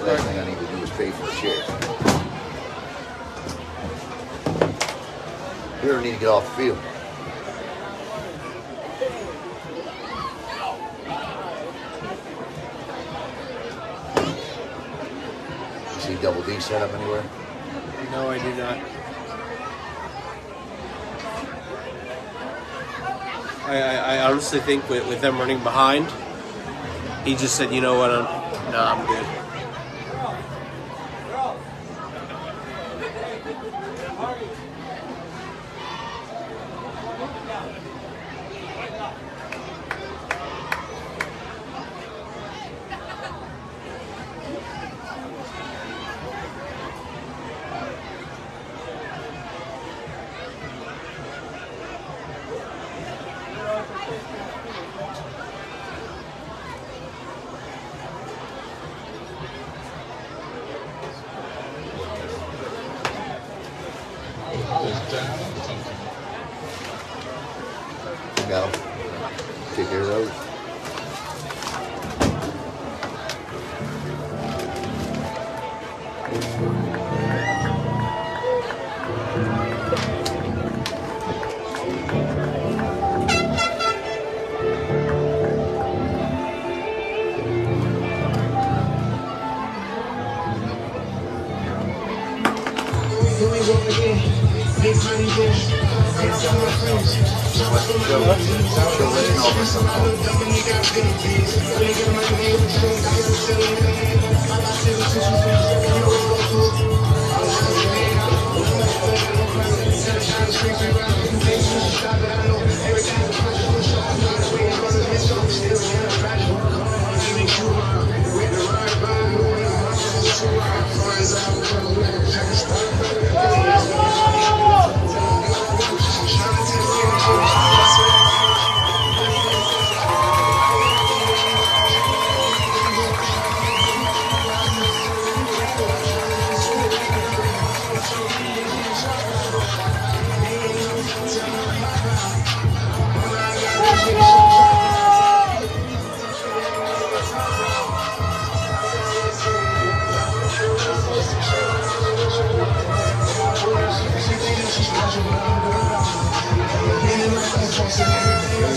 Last thing I need to do is pay for a chair. We don't need to get off the field. You see Double D set up anywhere? No, I do not. I honestly think with them running behind, he just said, you know what, I'm good. No. Take care of those. Here we go again. Big money dish. It's all my friends.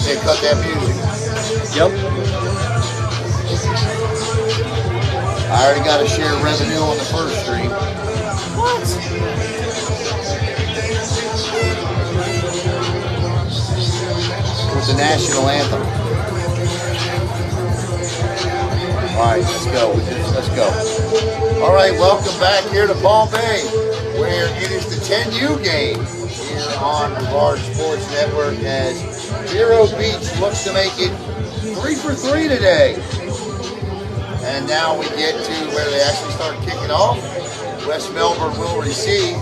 They cut that music. Yep. I already got a share of revenue on the first stream. What? With the national anthem. Alright, let's go. Let's go. Alright, welcome back here to Palm Bay, where it is the 10U game here on Brevard Sports Network as Vero Beach looks to make it 3 for 3 today. And now we get to where they actually start kicking off. West Melbourne will receive.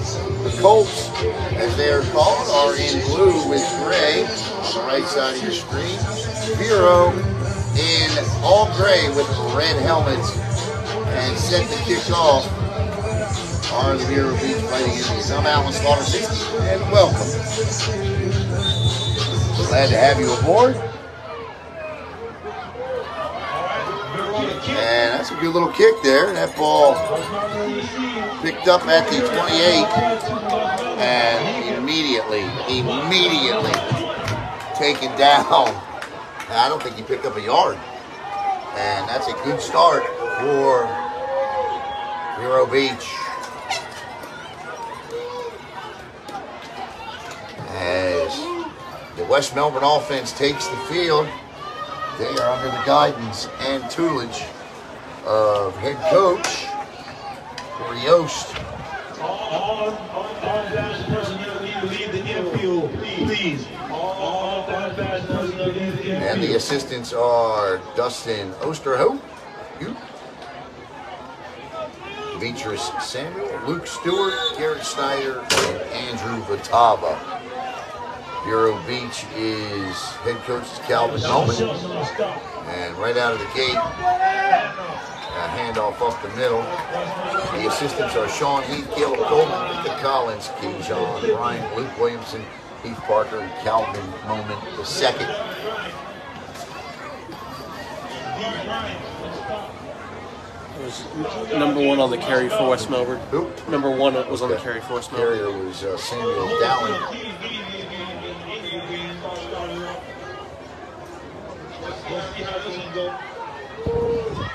The Colts, as they are called, are in blue with gray on the right side of your screen. Vero in all gray with red helmets. And set to kick off are the Vero Beach Fighting Indians. I'm Alan Slaughter 60 and welcome. Glad to have you aboard. And that's a good little kick there. That ball picked up at the 28 and immediately taken down. I don't think he picked up a yard. And that's a good start for Vero Beach. As the West Melbourne offense takes the field. They are under the guidance and tutelage of head coach Corey Yost. All badge personnel need to leave the infield, please. All badge personnel leave the infield. And the assistants are Dustin Osterhout, Demetrius Samuel, Luke Stewart, Garrett Snyder, and Andrew Vitava. Vero Beach is head coach is Calvin Nolan. And right out of the gate, a handoff up the middle. The assistants are Sean Heath, Caleb Coleman, Micah Collins, Keyshawn Ryan, Luke Williamson, Heath Parker, and Calvin Moment II. It was number 1 on the carry for West Melbourne. Who? Number 1 was on the carry for West Melbourne. Carrier was Samuel Dowling.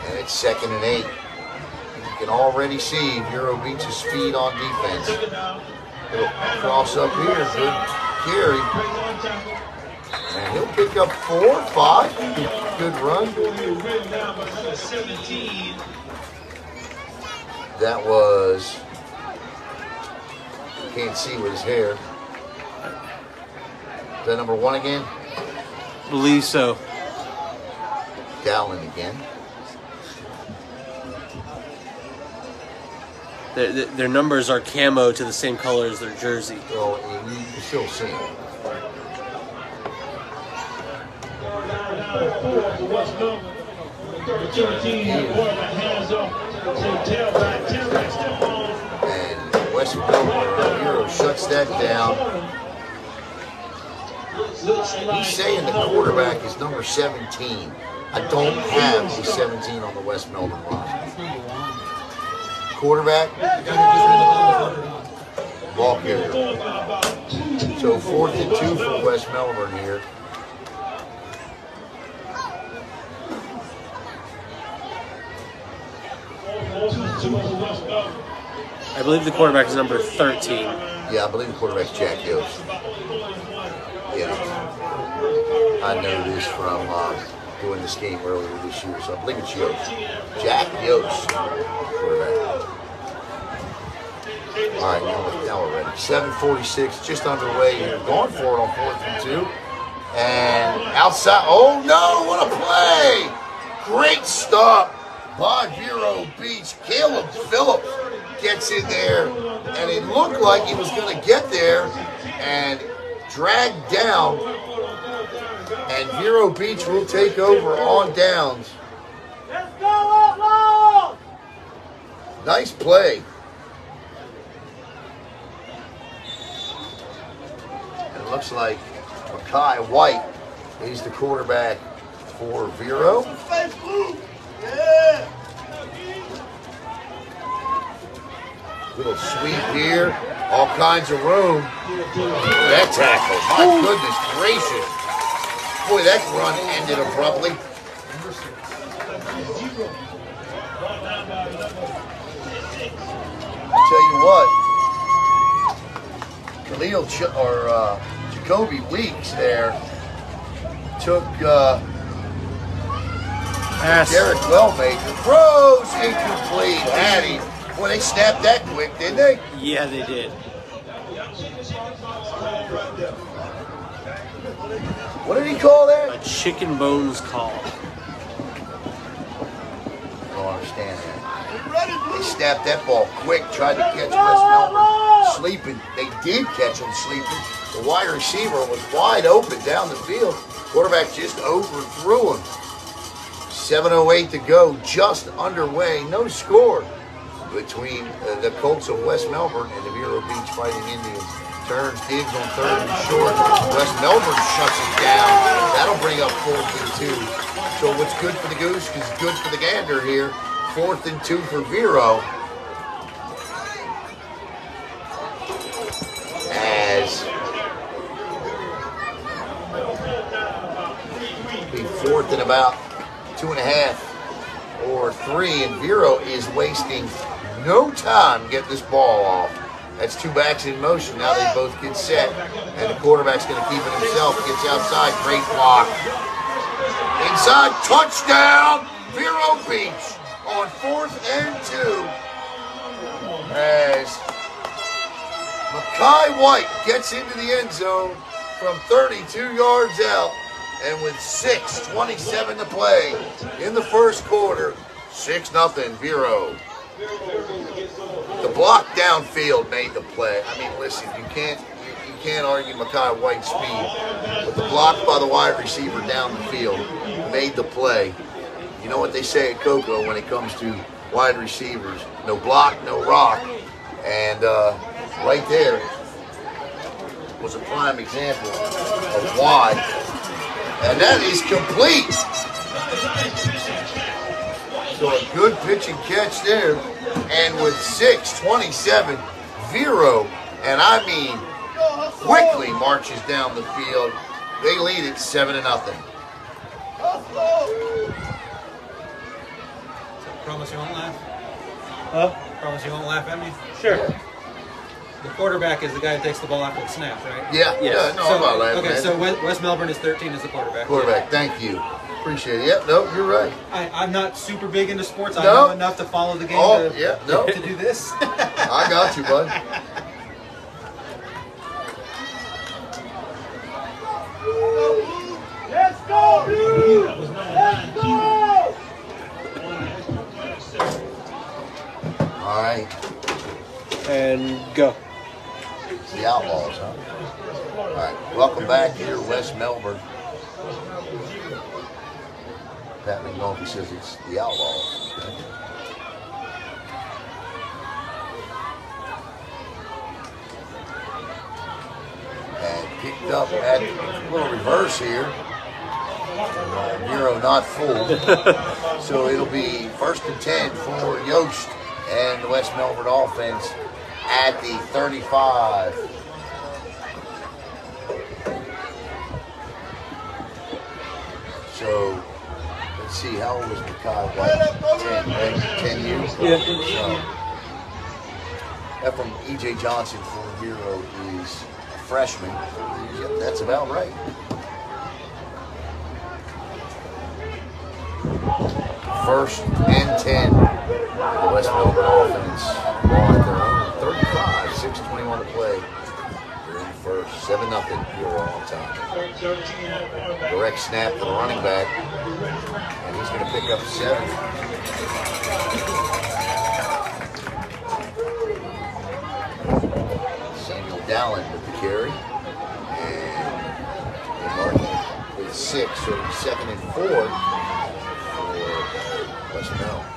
And it's 2nd and 8. You can already see Vero Beach's speed on defense. Little cross up here, good carry. And he'll pick up 4, 5. Good run. That was, can't see with his hair. Is that number 1 again? Believe so. Dowling again. Their numbers are camo to the same color as their jersey. Well, you can still see him. And West Melbourne Vero shuts that down. He's saying the quarterback is number 17. I don't have the 17 on the West Melbourne roster. Quarterback, ball carrier. So 4th and 2 for West Melbourne here. I believe the quarterback is number 13. Yeah, I believe the quarterback's Jack Yost. Yeah. I know this from doing this game earlier this year, so I believe it's Yost. Jack Yost, quarterback. All right, now we're ready. 7:46, just underway here. Going for it on 4th and 2. And outside, oh no, what a play! Great stop by Vero Beach. Caleb Phillips gets in there, and it looked like he was going to get there and drag down. And Vero Beach will take over on downs. Let's go, Outlaws! Nice play. And it looks like Mackay White is the quarterback for Vero. Yeah! Little sweep here. All kinds of room. That tackle. My goodness gracious. Boy, that run ended abruptly. I'll tell you what. Jacoby Weeks there took Derek Wellmaker. Throws incomplete. Had him. Boy, they snapped that quick, didn't they? Yeah, they did. What did he call that? A chicken bones call. I don't understand that. They snapped that ball quick, tried to catch West Melbourne sleeping. They did catch him sleeping. The wide receiver was wide open down the field. Quarterback just overthrew him. 7:08 to go, just underway. No score between the Colts of West Melbourne and the Vero Beach Fighting Indians. Turns, digs on 3rd and short. West Melbourne shuts it down. That'll bring up 4th and 2. So what's good for the goose is good for the gander here. 4th and 2 for Vero. As be 4th and about 2.5 or 3, and Vero is wasting no time getting this ball off. That's two backs in motion. Now they both get set, and the quarterback's going to keep it himself. Gets outside, great block. Inside, touchdown, Vero Beach on 4th and 2. As Mekhi White gets into the end zone from 32 yards out, and with 6:27 to play in the first quarter, 6-0 Vero. The block downfield made the play. I mean, listen, you can't argue Mekhi White's speed, but the block by the wide receiver down the field made the play. You know what they say at Coco when it comes to wide receivers: no block, no rock. And right there was a prime example of why. And that is complete. So a good pitch and catch there. And with 6:27, Vero, and I mean quickly, marches down the field. They lead it 7-0. Promise you won't laugh? Huh? Promise you won't laugh at me? Sure. The quarterback is the guy who takes the ball after the snap, right? Yeah, Yes. yeah, no, I'm not laughing. Okay, so West Melbourne is 13 as the quarterback. Quarterback, thank you. Appreciate it. Yep, no, you're right. I'm not super big into sports. I No. know enough to follow the game to do this. I got you, bud. Let's go, Blue! Let's go! All right. And go. It's the Outlaws, huh? All right. Welcome back here, West Melbourne. Pat McNulty says it's the Outlaws. Okay. And picked up at a little reverse here. Vero not full. So it'll be 1st and 10 for Yost and the West Melbourne offense at the 35. So let's see, how old was Mekhi White? 10, right? 10 years? Yeah. So, that from E.J. Johnson for Vero is a freshman. Yep, that's about right. First and 10. The West Melbourne offense ball at their own 35, 6:21 to play. They're in first, 7-0. Vero on top. Direct snap to the running back, and he's going to pick up 7. Samuel Dallin with the carry, and they mark him with 6, so 2nd and 4 for West Melbourne.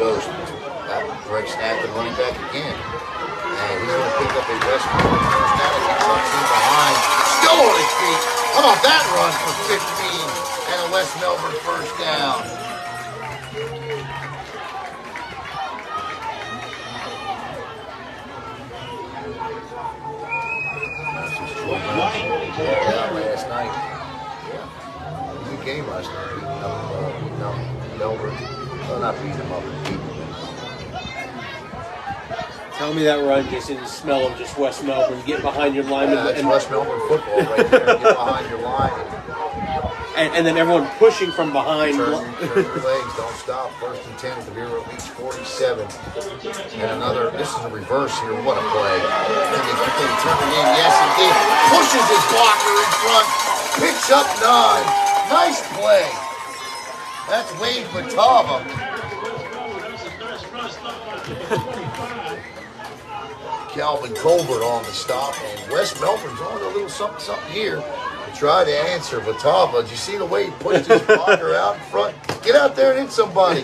Goes direct snap to the running back again. And he's going to pick up a West Melbourne first down as he tucks in behind. Still on his feet. How about that run for 15 and a West Melbourne first down? Yeah, last night. Yeah. Good game last night. Beating up Melbourne. Well, not beating them up, but beating them. Tell me that run just didn't smell of just West Melbourne. Get behind your line That's West Melbourne football right there. Get behind your line. and then everyone pushing from behind. Turn your legs, don't stop. 1st and 10 at the Vero Beach 47. And another, this is a reverse here. What a play. And they turn it in. Yes, he did. Pushes his blocker in front. Picks up 9. Nice play. That's Wade Batava. Calvin Colbert on the stop. And West Melbourne's on a little something here to try to answer Batava. Did you see the way he pushed his blocker out in front? Get out there and hit somebody.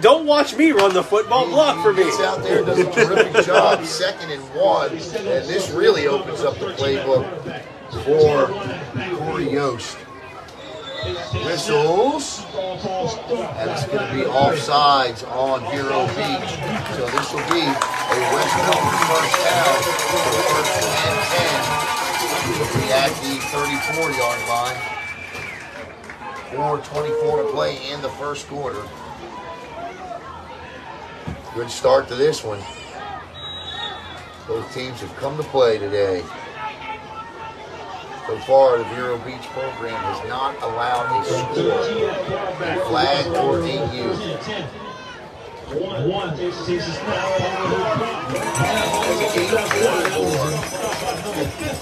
Don't watch me run the football. Block for me. He gets out there and does a terrific job. 2nd and 1. And this really opens up the playbook for Corey Yost. Whistles. And it's going to be offsides on Vero Beach. So this will be a West Melbourne first down. First and 10. It'll be at the 34-yard line. 4:24 to play in the first quarter. Good start to this one. Both teams have come to play today. So far, the Vero Beach program has not allowed a score in flag or DU.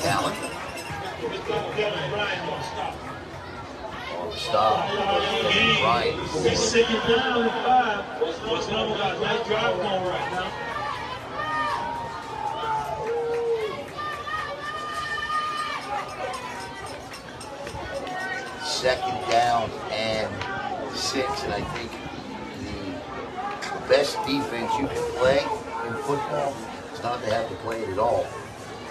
Allen. On the stop. Right. Second down and 5. What's number got a nice drive going right now. Second down and 6, and I think the best defense you can play in football is not to have to play it at all.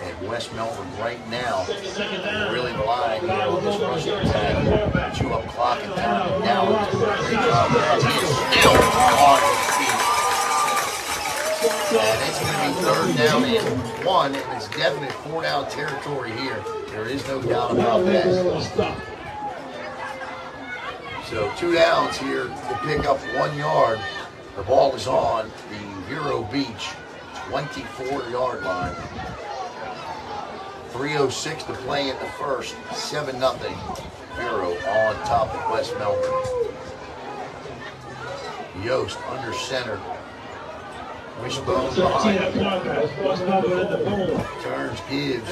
And West Melbourne right now is really relying on this rushing attack, chew up clock and time. And now it's doing a great job. He is still on his feet. And it's going to be third down and 1, and it's definite 4-down territory here. There is no doubt about that. So 2 downs here to pick up 1 yard. The ball is on the Vero Beach 24-yard line. 3:06 to play in the first. 7-0 Vero on top of West Melbourne. Yost under center. Wishbone behind him. Turns, gives.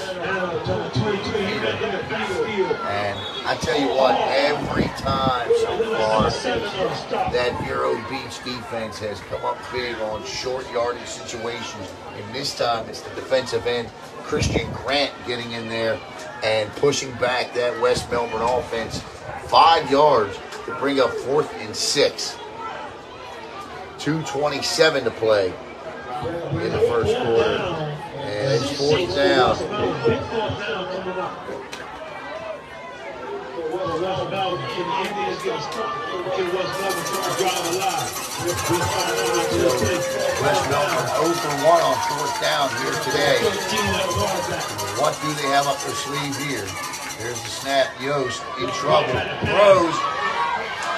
And I tell you what, every time so far that Vero Beach defense has come up big on short yardage situations, and this time it's the defensive end, Christian Grant, getting in there and pushing back that West Melbourne offense 5 yards to bring up 4th and 6. 2:27 to play in the first quarter. And it's 4th down. West Melbourne 0 for 1 on 4th down here today. What do they have up their sleeve here? There's the snap. Yost in trouble. Throws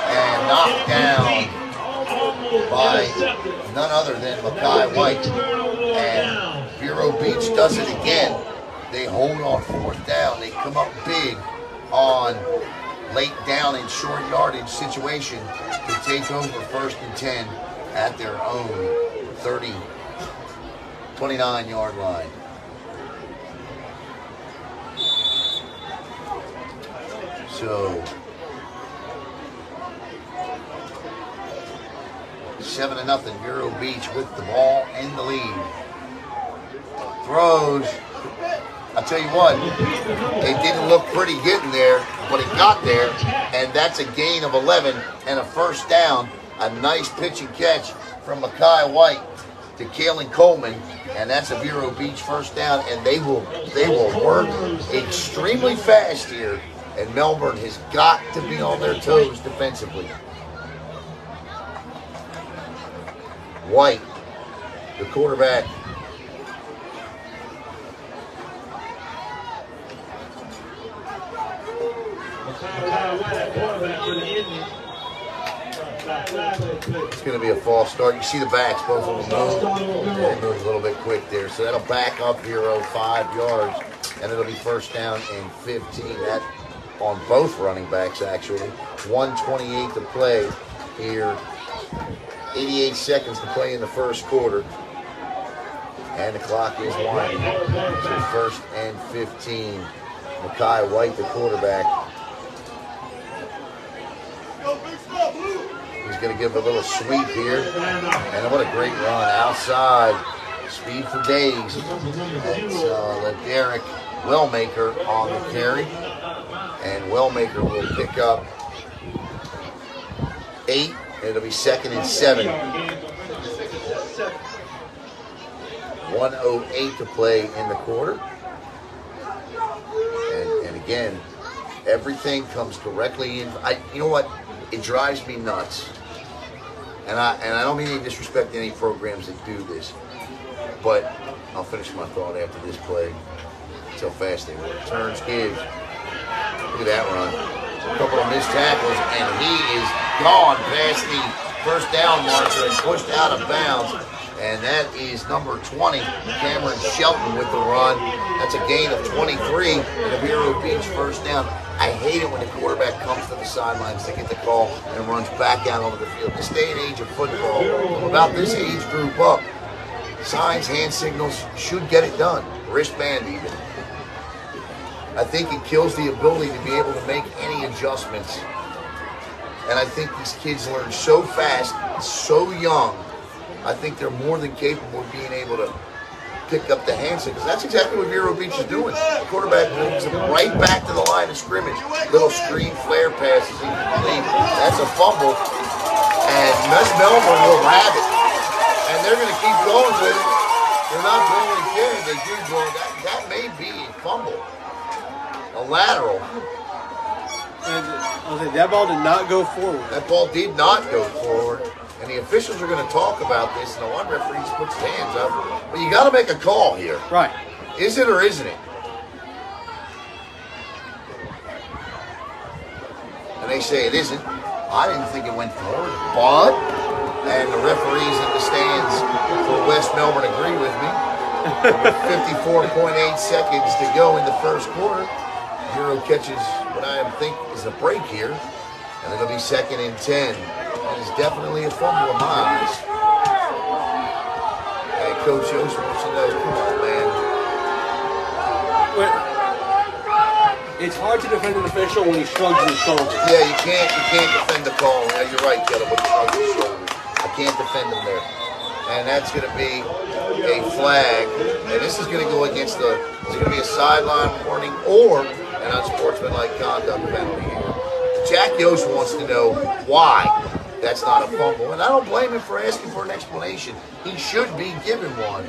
and knocked down by none other than Mackay White. And Vero Beach does it again. They hold on 4th down. They come up big on late down and short yardage situation to take over 1st and 10 at their own 29-yard line. So 7-0 Vero Beach with the ball in the lead. Throws. I'll tell you what, it didn't look pretty getting there, but it got there, and that's a gain of 11 and a 1st down. A nice pitch and catch from Mackay White to Kalen Coleman, and that's a Vero Beach 1st down, and they will work extremely fast here, and Melbourne has got to be on their toes defensively. White, the quarterback. It's going to be a false start. You see the backs, both of them move. They move a little bit quick there. So that'll back up Vero 5 yards, and it'll be 1st down and 15. That on both running backs, actually. 1:28 to play here. 88 seconds to play in the first quarter. And the clock is winding. So 1st and 15. Mackay White, the quarterback. He's going to give a little sweep here. And what a great run. Outside. Speed for days. It's Derek Wellmaker on the carry. And Wellmaker will pick up 8. It'll be 2nd and 7. 1:08 to play in the quarter. And again, Everything comes directly in. You know what? It drives me nuts. And I don't mean any disrespect to any programs that do this, but I'll finish my thought after this play. That's how fast they work. Turns, gives. Look at that run. A couple of missed tackles, and he is gone past the first down marker and pushed out of bounds. And that is number 20, Cameron Shelton with the run. That's a gain of 23 and a Vero Beach first down. I hate it when the quarterback comes to the sidelines to get the call and runs back out onto the field. This day and age of football, about this age group up, signs, hand signals should get it done. Wristband even. I think it kills the ability to be able to make any adjustments. And I think these kids learn so fast, so young. I think they're more than capable of being able to pick up the hand signals. That's exactly what Vero Beach is doing. The quarterback moves them right back to the line of scrimmage. Little screen flare passes incomplete. That's a fumble. And West Melbourne will have it. And they're going to keep going with it. They're not going to care. They do go. That may be a fumble. A lateral. And that ball did not go forward. That ball did not go forward. And the officials are going to talk about this, and the one referee just puts his hands up. But you got to make a call here. Right. Is it or isn't it? And they say it isn't. I didn't think it went forward, but, and the referees in the stands for West Melbourne agree with me. With 54.8 seconds to go in the first quarter, Vero catches what I think is a break here, and it'll be 2nd and 10. That is definitely a fumble in my eyes. Hey, Coach Yost wants to know, come on, man. It's hard to defend an official when he shrugs his shoulders. Yeah, you can't defend the call. Yeah, you're right, Kettle, with the shrugs his shoulders. I can't defend him there. And that's going to be a flag. And this is going to go against the, it's going to be a sideline warning or an unsportsmanlike conduct penalty here. Jack Yost wants to know why that's not a fumble. And I don't blame him for asking for an explanation. He should be given one.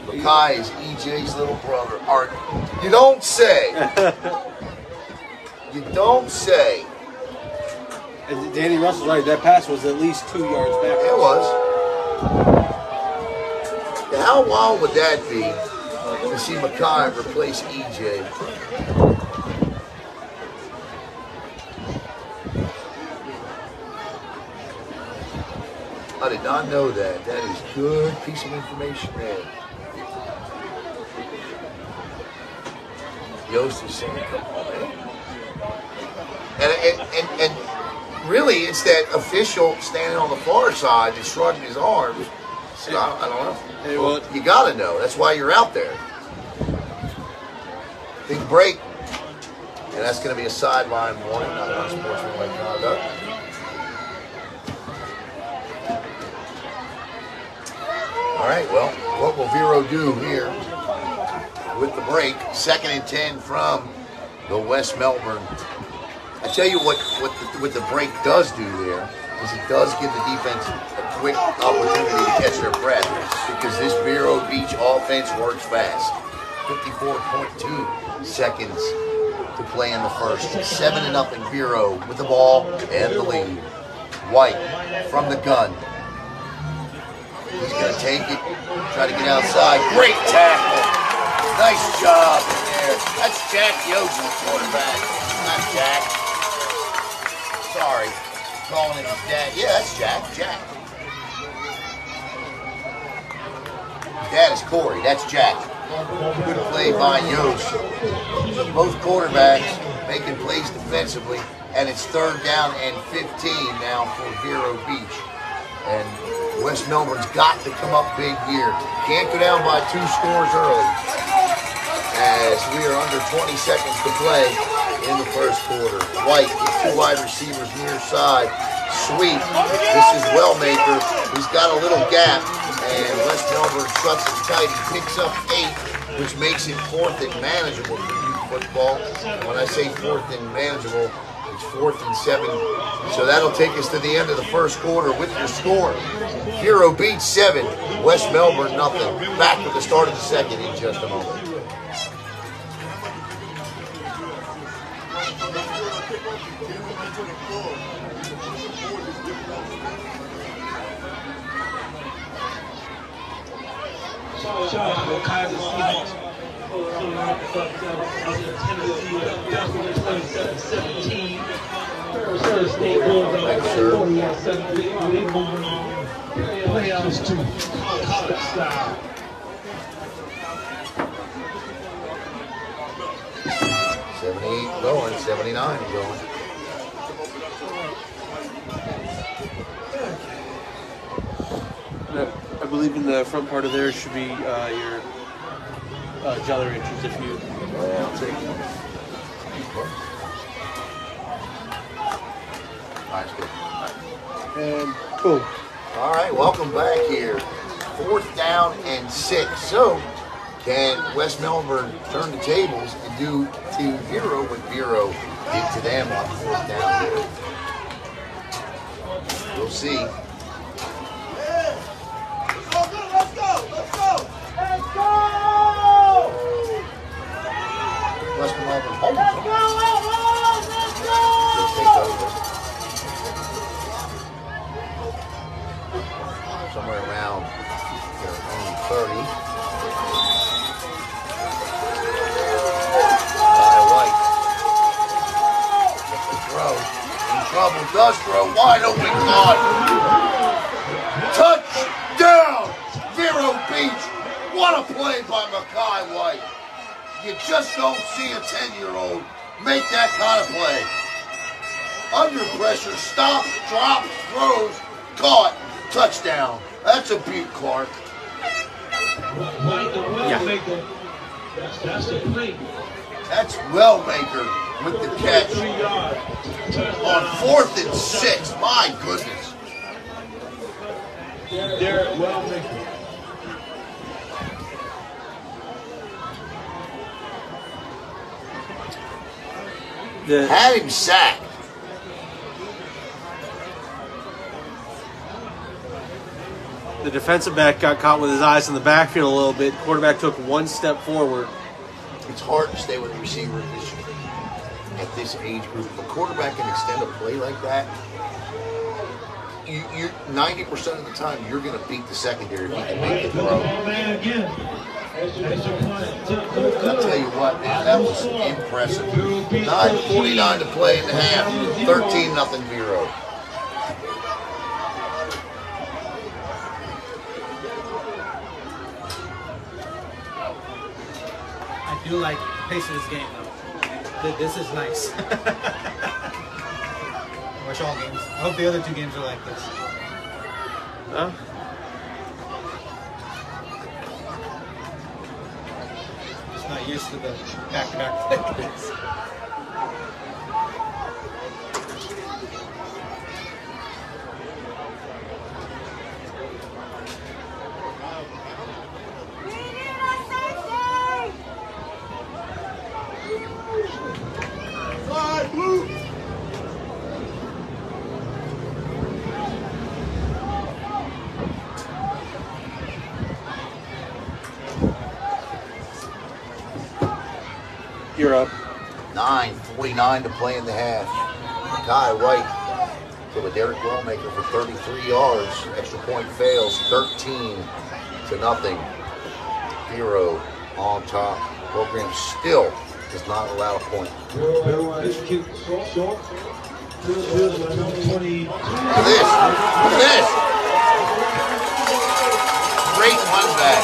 Mackay is EJ's little brother. Art, you don't say. You don't say. And Danny Russell's right. That pass was at least 2 yards back. It was. How wild would that be to see Mackay replace EJ? I did not know that. That is good piece of information there. Yost is saying, come on, man. And really, it's that official standing on the far side just shrugging his arms. So I don't know. Hey, well, you got to know. That's why you're out there. Big break. And that's going to be a sideline warning, not an unsportsmanlike conduct. All right, well, what will Vero do here with the break? 2nd and 10 from the West Melbourne. I tell you what the break does do there is it does give the defense a quick opportunity to catch their breath because this Vero Beach offense works fast. 54.2 seconds to play in the first. 7-0 Vero with the ball and the lead. White from the gun. He's going to take it, try to get outside. Great tackle. Nice job in there. That's Jack Yost, the quarterback. Not Jack. Sorry. Calling him his dad. Yeah, that's Jack. Jack. His dad is Corey. That's Jack. Good play by Yost. Both quarterbacks making plays defensively, and it's 3rd down and 15 now for Vero Beach. And West Melbourne's got to come up big here. Can't go down by 2 scores early. As we are under 20 seconds to play in the first quarter. White with 2 wide receivers near side. Sweep. This is Wellmaker. He's got a little gap. And West Melbourne shuts it tight. He picks up 8, which makes it 4th and manageable for youth football. And when I say 4th and manageable, it's 4th and 7. So that'll take us to the end of the first quarter with your score. Vero Beach 7, West Melbourne nothing. Back with the start of the second in just a moment. Playoffs to college style. 78 going, 79 going. I believe in the front part of there should be your jolly ranchers if you. Yeah, I'll take it. Nice, good. And boom. All right, welcome back here. 4th down and 6. So, can West Melbourne turn the tables and do to VERO what VERO did to them on 4th down here? We'll see. Let's go! West Melbourne home. Let's go! They'll take over. Somewhere around their own 30. White. Gets the throw. In trouble. Does throw. Wide open caught. Touchdown! VERO Beach. What a play by Mackay White. You just don't see a 10-year-old make that kind of play. Under pressure, stops, drops, throws, caught, touchdown. That's a beat, Clark. Yeah. That's the play. That's Wellmaker with the catch on 4th and 6. My goodness. Derek Wellmaker. Had him sacked. The defensive back got caught with his eyes in the backfield a little bit. Quarterback took one step forward. It's hard to stay with a receiver at this age group. If a quarterback can extend a play like that, you 90% of the time you're going to beat the secondary if he can make the throw. I'll tell you what, man, that was impressive. 9:49 to play in the half. 13-0 VERO. I do like the pace of this game, though. This is nice. I wish all games. I hope the other 2 games are like this. Huh? Just not used to the back-to-back plays. You're up. 9:49 to play in the half. Mackay White to a Derek Wellmaker for 33 yards. Extra point fails. 13-0. VERO on top. Program still does not allow a point. Look at this. Look at this. Great run back.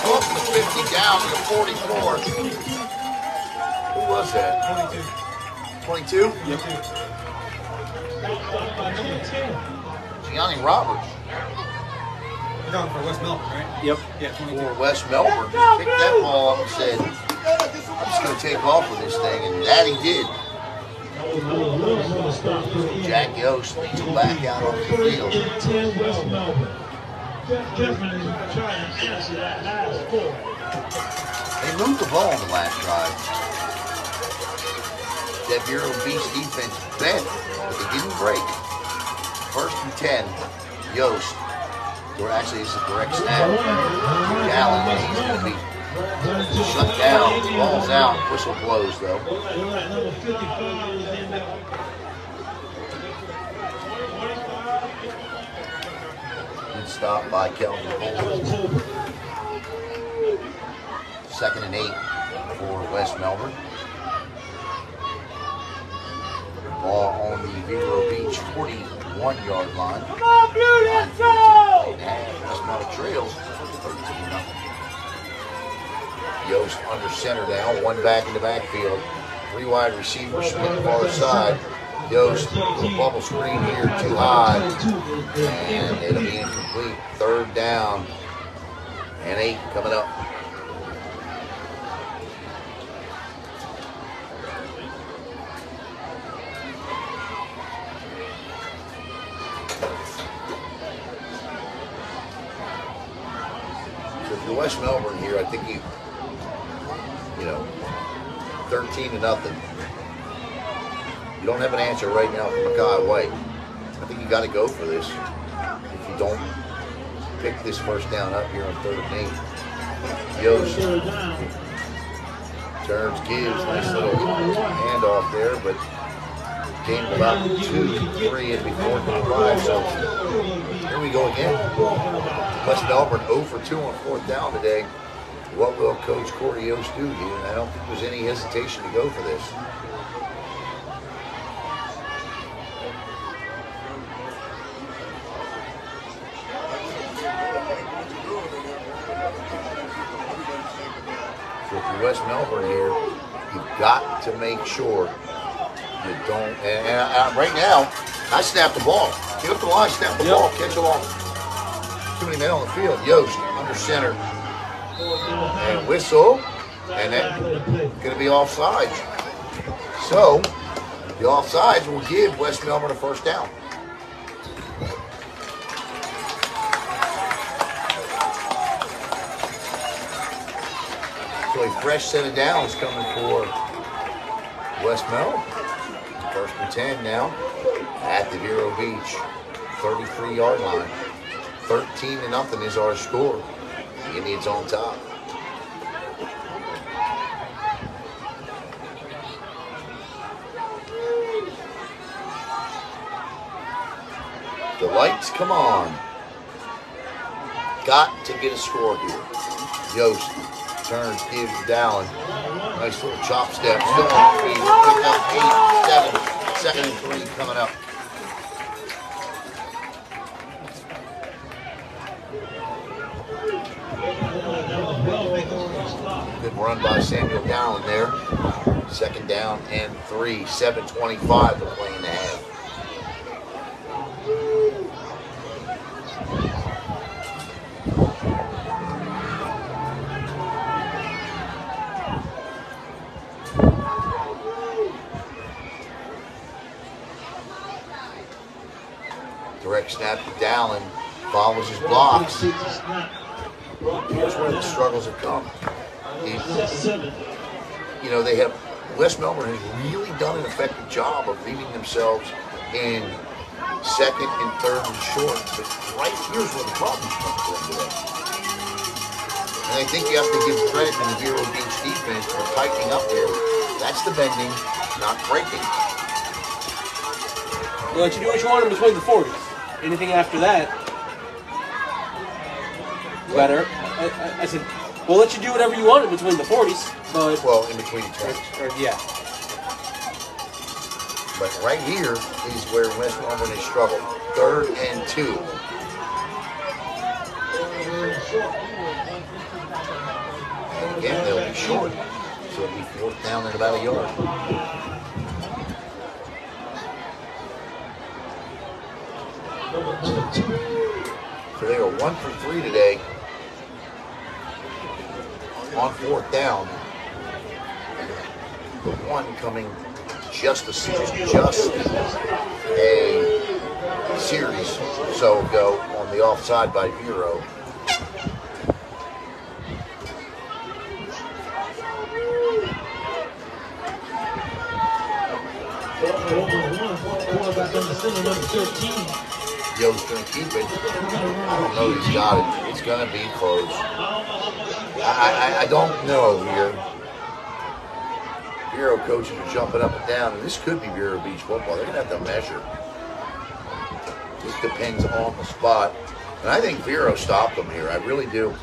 Go from the 50 down to the 44. Who was that? 22. 22? Yep. Gianni Roberts. You're going for West Melbourne, right? Yep. Yeah, 22. For West Melbourne, just picked that ball up and said, I'm just going to take off with this thing, and that he did. Jack Yost leads him back out on the field. Definitely trying to answer that last score. They moved the ball on the last drive. That VERO Beast defense bent, but they didn't break. 1st and 10, Yost, or actually it's a direct snap. Allen, and he's going to be shut down. Ball's out. Whistle blows though. stop by Kelvin Cole. 2nd and 8 for West Melbourne. Ball on the Vero Beach 41-yard line. Come on, Beauty, let's go! And West Melbourne trails 13-0. Yost under center now, one back in the backfield. 3 wide receivers split far side. Yost, little bubble screen here, too high. And it'll be incomplete. 3rd down. And 8 coming up. So if you're West Melbourne here, I think you 13-0. You don't have an answer right now for Mackay White. I think you got to go for this. If you don't pick this first down up here on 3rd and 8, Yost turns, gives, nice little handoff there, but gained about 2-3 and before 5. So here we go again. West Melbourne 0 for 2 on 4th down today. What will Coach Corey Yost do here? And I don't think there's any hesitation to go for this. So if you're West Melbourne here, you've got to make sure you don't. And right now, I snap the ball. Get up the line, snap the ball, catch the ball. Too many men on the field. Yost under center. And whistle, and that's going to be offsides. So, the offsides will give West Melbourne a first down. So a fresh set of downs coming for West Melbourne. 1st and 10 now at the Vero Beach 33-yard line. 13-0 is our score. The Indians on top. The lights come on. Got to get a score here. Yost turns, gives Dallin. Nice little chop step. Still on the feet. Pick up 8, 7. 2nd and 3 coming up. Good run by Samuel Dallin there. 2nd down and 3. 7:25 to play in the half. Direct snap to Dallin. Follows his blocks. Here's where the struggles have come. They have, West Melbourne has really done an effective job of leaving themselves in 2nd and 3rd and short. But right here's where the problems come from today. And I think you have to give credit to the Vero Beach defense for tightening up there. That's the bending, not breaking. We'll let you do what you want in between the 40s. Anything after that, better. I said, we'll let you do whatever you want in between the 40s, but... Well, in between the 20s. Yeah. But right here is where West Melbourne has struggled. 3rd and 2. And again, they'll be short. So it'll be 4th down and about a yard. So they are 1 for 3 today on 4th down. The one coming just a series so ago on the offside by Vero. Yo's going to keep it. I don't know he's got it. It's going to be close. I don't know here. Vero coaches are jumping up and down, and this could be Vero Beach football. They're going to have to measure. Just depends on the spot. And I think VERO stopped them here. I really do.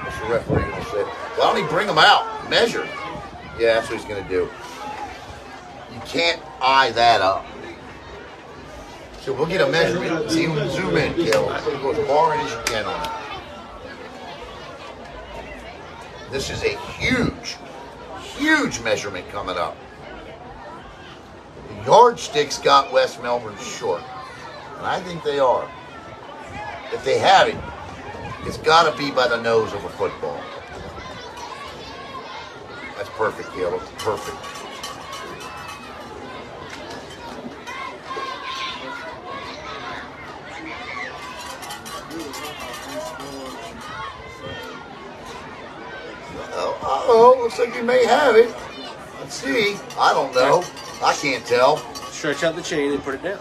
What's the referee going to say? Why don't he bring them out? Measure. Yeah, that's what he's going to do. You can't eye that up. So we'll get a measurement. See, zoom in, Kel. Go as far in as you can on it. This is a huge, huge measurement coming up. The yardsticks got West Melbourne short, and I think they are. If they have it, it's got to be by the nose of a football. That's perfect, Caleb. Perfect. Uh-oh, looks like you may have it. Let's see. I don't know. I can't tell. Stretch out the chain and put it down.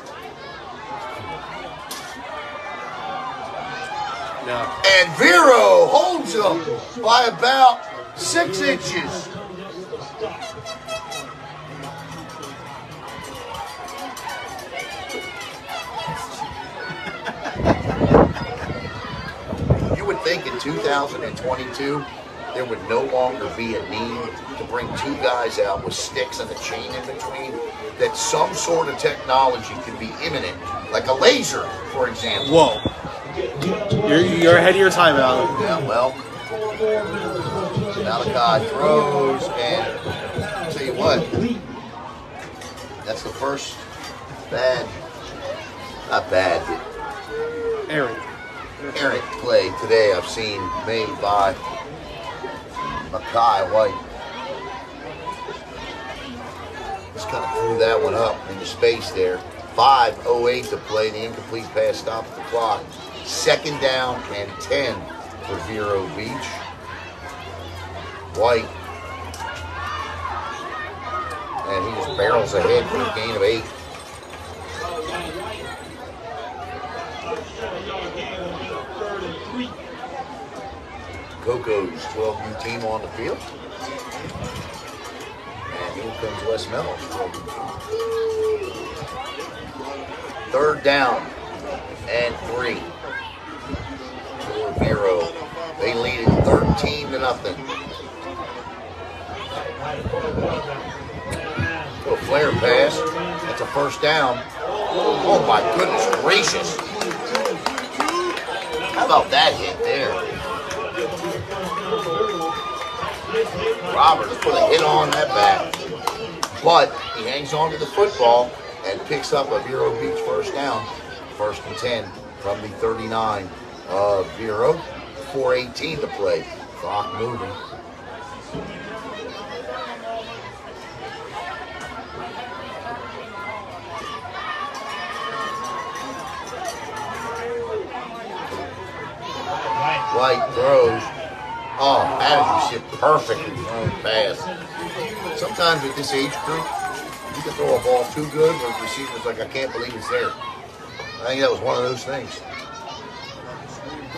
No. And VERO holds them by about 6 inches. You would think in 2022 there would no longer be a need to bring 2 guys out with sticks and a chain in between, that some sort of technology could be imminent, like a laser, for example. Whoa. You're ahead of your time, Alan. Yeah, well, Malachi throws, and I'll tell you what, that's the first not bad, but errant play today I've seen made by Mackay White. Just kind of threw that one up into space there. 5:08 to play. The incomplete pass stopped the clock. 2nd down and 10 for Vero Beach. White. And he just barrels ahead for a gain of 8. Coco's 12U team on the field. And here comes West Melbourne. 3rd down and 3 for Vero. They lead it 13-0. A flare pass. That's a 1st down. Oh my goodness gracious. How about that hit there? Roberts put a hit on that back, but he hangs on to the football and picks up a Vero Beach 1st down. 1st and 10 from the 39 of Vero. 4:18 to play. Clock moving. White throws. Oh, manages it perfectly thrown pass. Sometimes at this age group, you can throw a ball too good where the receiver's like, I can't believe it's there. I think that was one of those things.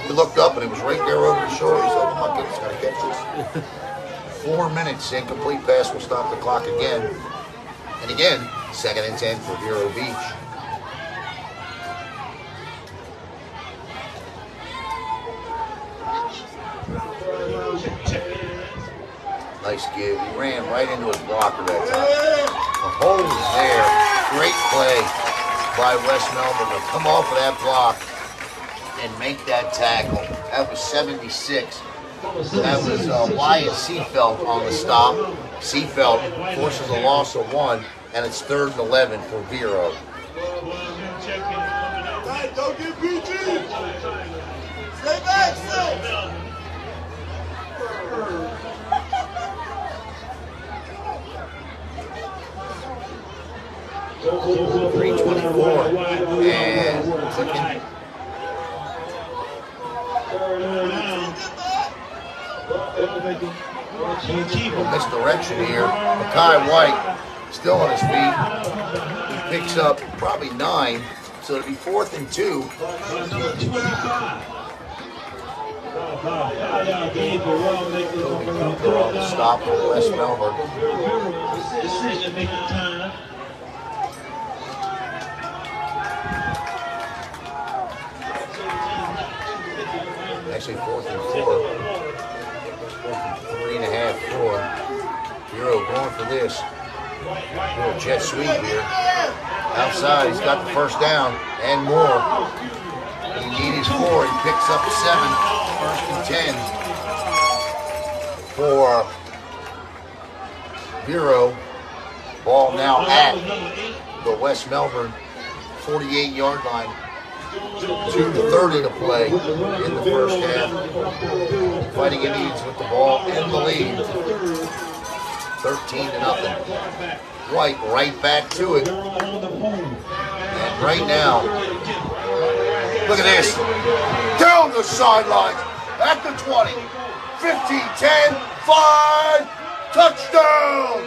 He looked up and it was right there over his shoulder. He's like, oh my goodness, gotta catch this. 4 minutes, incomplete pass will stop the clock again. And again, 2nd and 10 for Vero Beach. Nice give. He ran right into his blocker that time. The hole is there. Great play by West Melbourne to come off of that block and make that tackle. That was 76. That was Wyatt Seafelt on the stop. Seafelt forces a loss of 1, and it's 3rd and 11 for Vero. Don't get PG! Stay back, stay! 3:24 and clicking. Misdirection here. Mackay White still on his feet. He picks up probably 9, so it'll be 4th and 2. Cooper on the stop for West Melbourne. decision-making time. Actually, 4th and 4. 3.5, 4. VERO going for this. Little jet sweep here. Outside, he's got the first down and more. He needed 4. He picks up 7. 1st and 10 for VERO. Ball now at the West Melbourne 48-yard line. 2:30 to play in the first half. Fighting Indians with the ball in the lead. 13-0. White right back to it. And right now, look at this. Down the sidelines. At the 20. 15, 10, 5. Touchdown.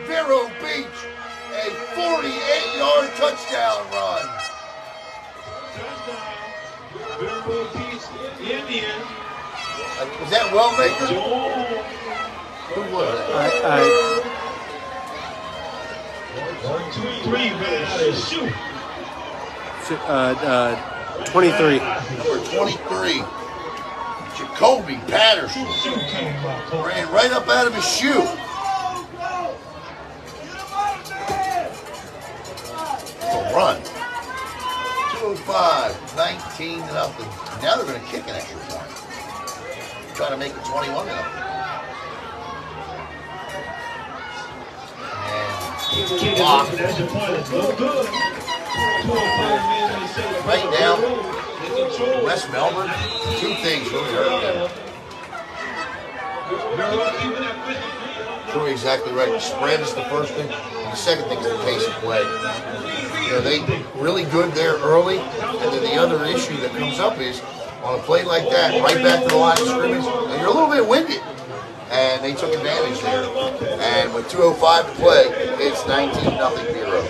VERO Beach. A 48-yard touchdown run. Was that Wellmaker? Who was that? 1, 2, 3, man. Shoot. 23. Number 23. Jacoby Patterson. Ran right up out of his shoe. A run. 2:05, 19-0. Now they're going to kick an extra point. Try to make it 21-0. And blocked. Right now, West Melbourne, 2 things really hurt them. You're exactly right. The spread is the first thing. And the second thing is the pace of play. You know, they really good there early, and then the other issue that comes up is on a play like that, right back to the line of scrimmage, and you're a little bit winded. And they took advantage there. And with 2:05 to play, it's 19-0 VERO.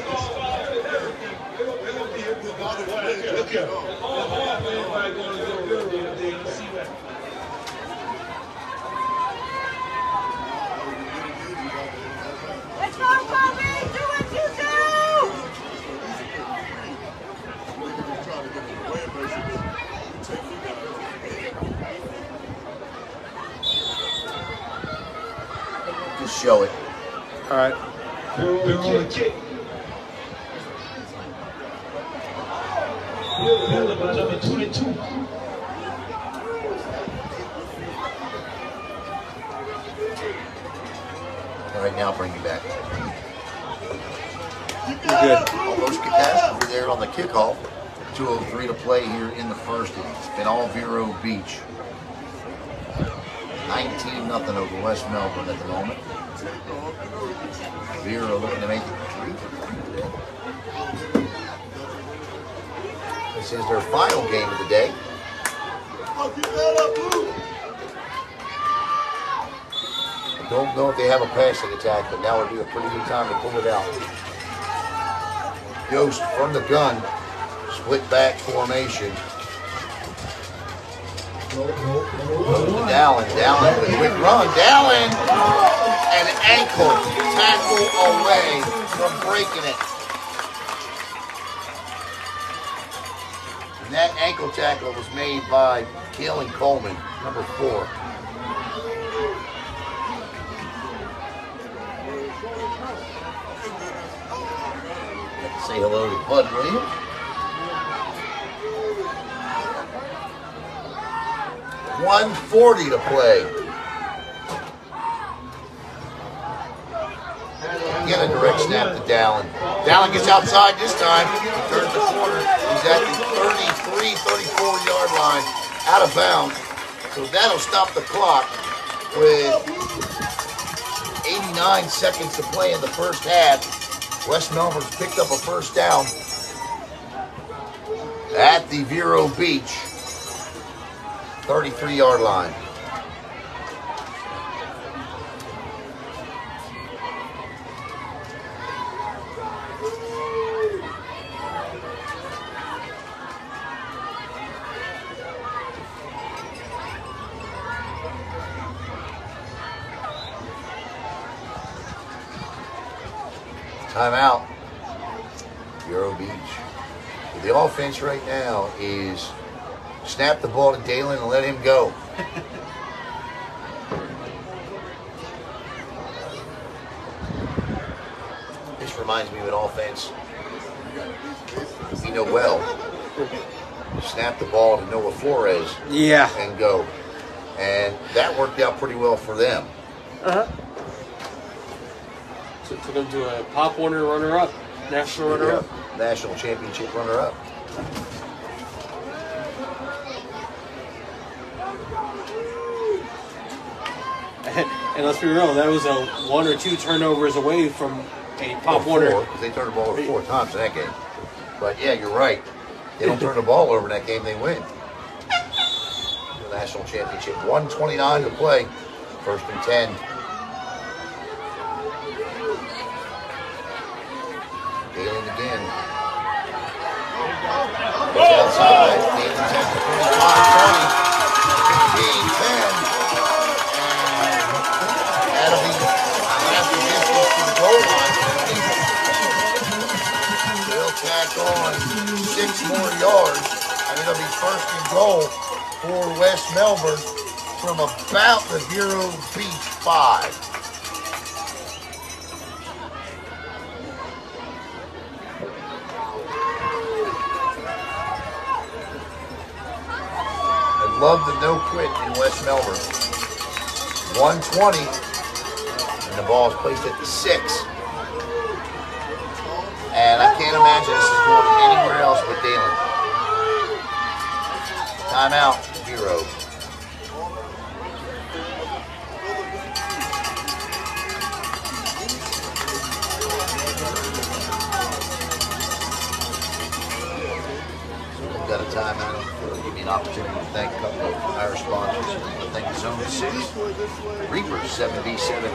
Let's go, Bobby! Do what you do! Just show it. All right. Number 22. All right, now bring me back. You're good. Almost catastrophe there on the kickoff. 2:03 to play here in the first. It's been all VERO Beach. 19-0 over West Melbourne at the moment. VERO looking to make it 3. This is their final game of the day. I don't know if they have a passing attack, but now would be a pretty good time to pull it out. Ghost from the gun, split back formation. Goes to Dallin. Dallin with a quick run. Dallin! An ankle tackle away from breaking it. And that ankle tackle was made by Kalen Coleman, number 4. Say hello to Bud Williams. .140 to play. Again, a direct snap to Dallin. Dallin gets outside this time. He turns the corner. He's at the 33, 34-yard line, out of bounds. So that'll stop the clock with 89 seconds to play in the first half. West Melbourne's picked up a first down at the VERO Beach 33-yard line. Timeout. Vero Beach. The offense right now is snap the ball to Dalen and let him go. This reminds me of an offense we know well. Snap the ball to Noah Flores and go. And that worked out pretty well for them. So it took them to a Pop Warner runner-up, national runner-up. National championship runner-up. And let's be real, that was a 1 or 2 turnovers away from a Pop Warner. They turned the ball over 4 times in that game. But yeah, you're right. They don't turn the ball over in that game, they win. The national championship. 1:29 to play. 1st and 10. Dalen again. Goes outside. Dalen's at the 25, 20, 15, 10. And that'll be half the distance to the goal line. They'll tack on 6 more yards, and it'll be 1st and goal for West Melbourne from about the Vero Beach 5. Love the no quit in West Melbourne. 1:20, and the ball is placed at the 6. And I can't imagine this is going anywhere else but Dalen. Timeout, Vero. We've got a timeout. Give me an opportunity to thank a couple of our sponsors. Thank you, Zone 6, Reapers 7B7,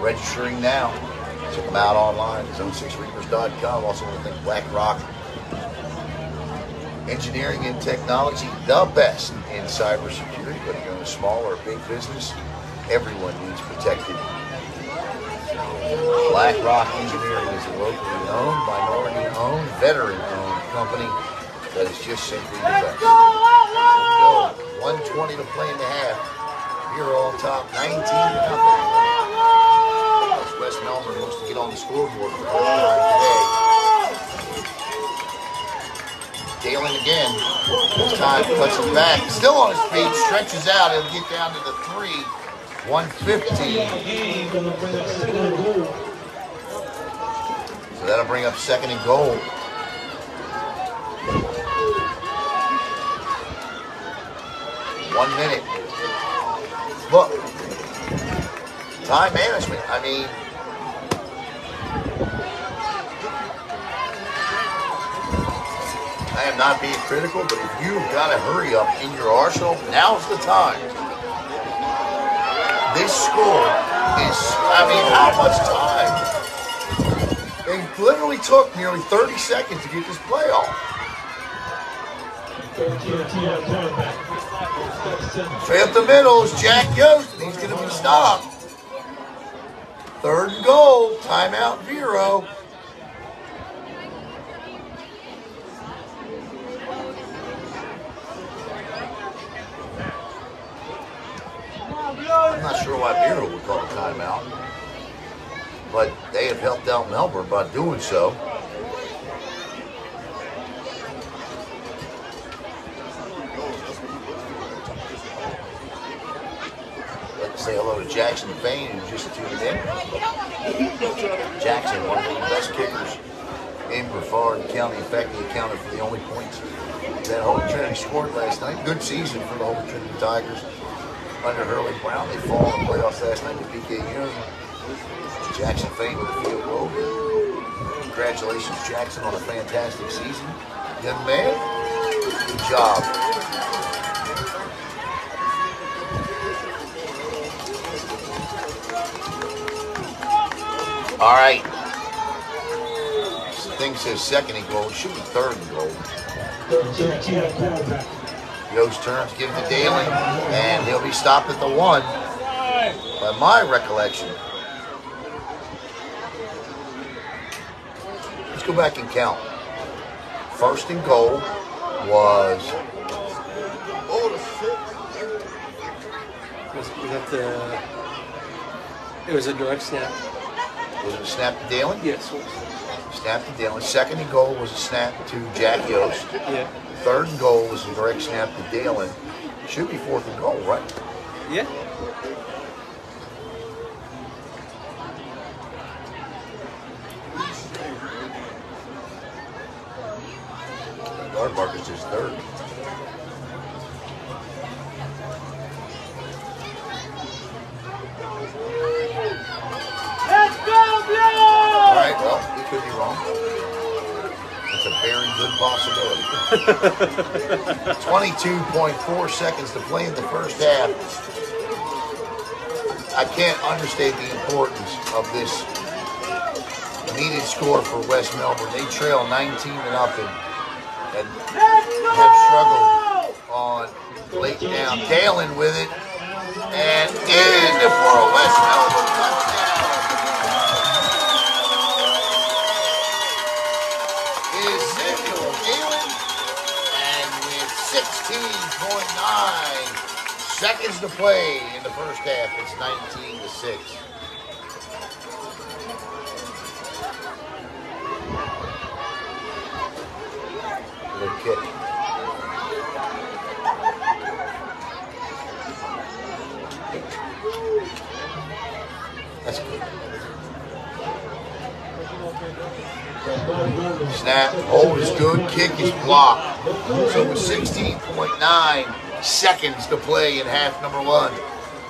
registering now. Check them out online, zone6reapers.com. Also want to thank BlackRock Engineering and Technology, the best in cybersecurity. Whether you're in a small or a big business, everyone needs protected. BlackRock Engineering is a locally owned, minority-owned, veteran-owned company that is just simply the best. 1:20 to play in the half. Vero on top, 19-0. West Melbourne looks to get on the scoreboard for the first time today. Dalen again. This time cuts him back. Still on his feet, stretches out. He'll get down to the 3. 1:15. So that'll bring up 2nd and goal. One minute. Look, time management. I mean, I am not being critical, but if you've got to hurry up in your arsenal, now's the time. This score is, I mean, how much time? They literally took nearly 30 seconds to get this play off. Straight up the middle is Jack Yost, and he's going to be stopped. 3rd and goal, timeout Vero. I'm not sure why Vero would call a timeout, but they have helped out Melbourne by doing so. Say hello to Jackson Fain, who just tuned in. Jackson, one of the best kickers in Brevard County. In fact, he accounted for the only points that Holy Trinity scored last night. Good season for the Holy Trinity Tigers under Hurley Brown. They fall in the playoffs last night to PKU. Jackson Fain with a field goal. Congratulations, Jackson, on a fantastic season. Young man, good job. All right. This thing says 2nd and goal. It should be 3rd and goal. Yost turns, gives it to Dalen, and he'll be stopped at the 1. By my recollection, go back and count. First and goal was it was a direct snap. Was it a snap to Dalen? Yes. Snap to Dalen. Second and goal was a snap to Jack Yost. Yeah. Third and goal was a direct snap to Dalen. Should be fourth and goal, right? Yeah. Guard Marcus is third. Let's go, Blue! All right, well, we could be wrong. It's a very good possibility. 22.4 seconds to play in the first half. I can't understate the importance of this needed score for West Melbourne. They trail 19-0 and have struggled on late down. Dalen with it, and in for a West Melbourne touchdown is Samuel Dalen, and with 16.9 seconds to play in the first half, it's 19-6. Good kick. That's good. Snap, hold is good, kick is blocked. So with 16.9 seconds to play in half number one,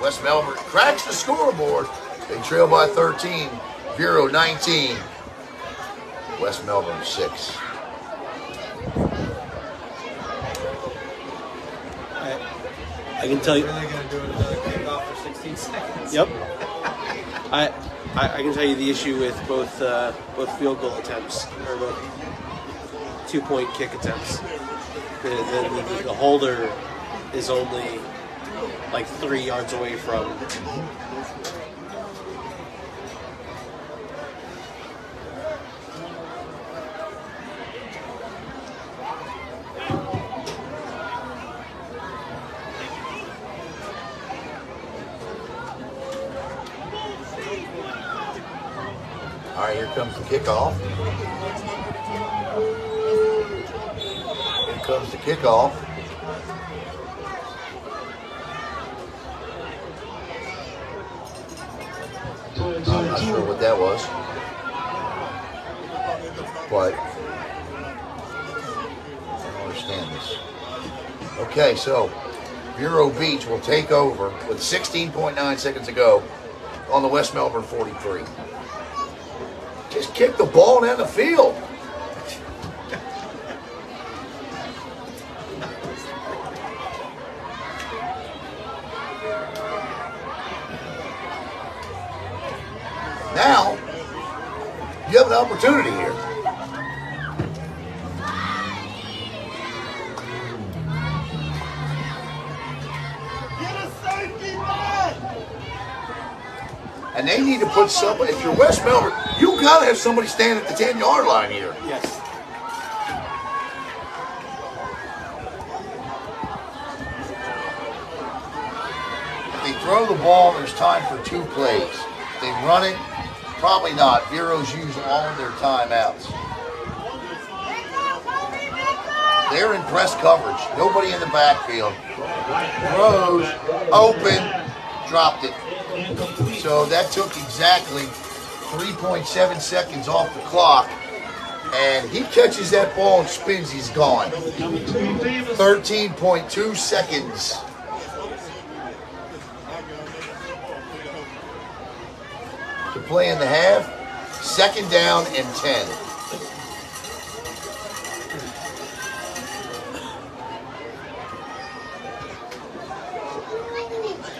West Melbourne cracks the scoreboard. They trail by 13, VERO 19, West Melbourne 6. I can tell you. Really gonna do another kickoff for 16 seconds. Yep. I can tell you the issue with both field goal attempts, or both 2-point kick attempts. The holder is only like 3 yards away from. All right, here comes the kickoff. Here comes the kickoff. I'm not sure what that was, but I don't understand this. Okay, so Vero Beach will take over with 16.9 seconds to go on the West Melbourne 43. Just kick the ball down the field. Now, you have an opportunity here. And they need to put somebody, if you're West Melbourne, you got to have somebody stand at the 10-yard line here. Yes. If they throw the ball, there's time for 2 plays. If they run it, probably not. Vero's used all of their timeouts. They're in press coverage. Nobody in the backfield. Throws, open, dropped it. So that took exactly 3.7 seconds off the clock. And he catches that ball and spins, he's gone. 13.2 seconds. To play in the half. 2nd down and 10.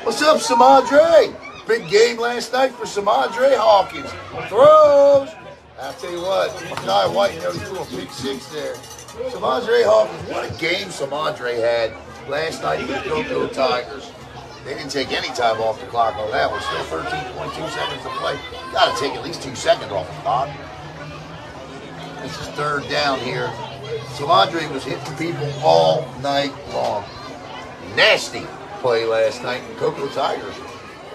What's up, Samadre? Big game last night for Samadre Hawkins. Throws. I'll tell you what, Guy White nearly threw a big 6 there. Samadre Hawkins, what a game Samadre had last night for the Go-Go Tigers. They didn't take any time off the clock on that one. Still 13.2 seconds to play. Got to take at least 2 seconds off the clock. This is third down here. Samadre was hitting people all night long. Nasty play last night. Cocoa Tigers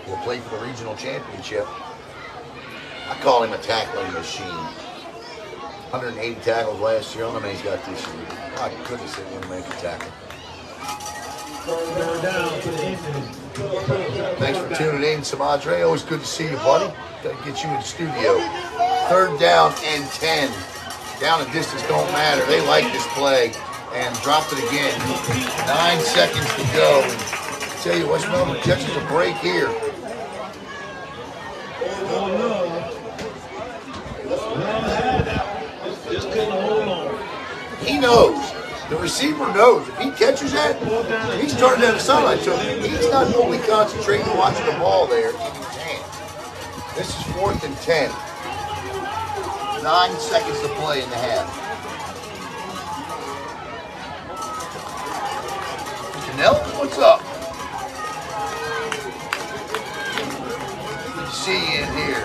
will play for the regional championship. I call him a tackling machine. 180 tackles last year. I don't know how many he's got this year. My goodness, they want to make a tackle. Thanks for tuning in, Samadre. Always good to see you, buddy. Got to get you in the studio. Third down and 10. Down and distance don't matter. They like this play. And dropped it again. 9 seconds to go. And I tell you, West Melbourne catches a break here. He knows. The receiver knows. If he catches that, he's turning down the sideline. So he's not fully concentrating on watching the ball there in his hand. This is 4th and 10. 9 seconds to play in the half. Janelle, what's up? Good to see you in here.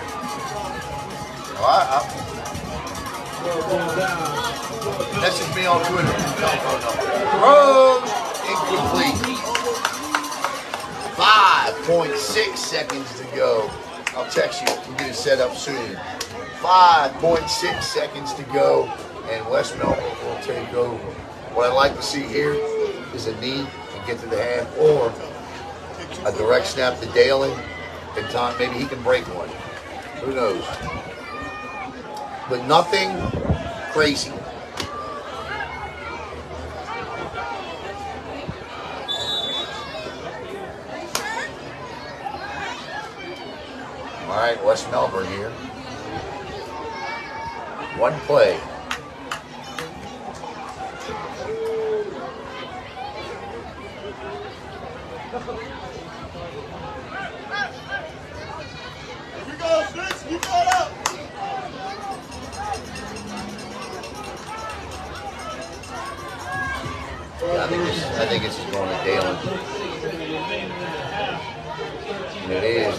Message me on Twitter. Telephone number. Throws incomplete. 5.6 seconds to go. I'll text you. We'll get it set up soon. 5.6 seconds to go, and West Melbourne will take over. What I'd like to see here is a knee and get to the half, or a direct snap to Dalen. And Tom, maybe he can break one. Who knows? But nothing crazy. All right, West Melbourne here. One play. Here we go, Spence. You got up. Yeah, I think this is going to Dalen. And it is.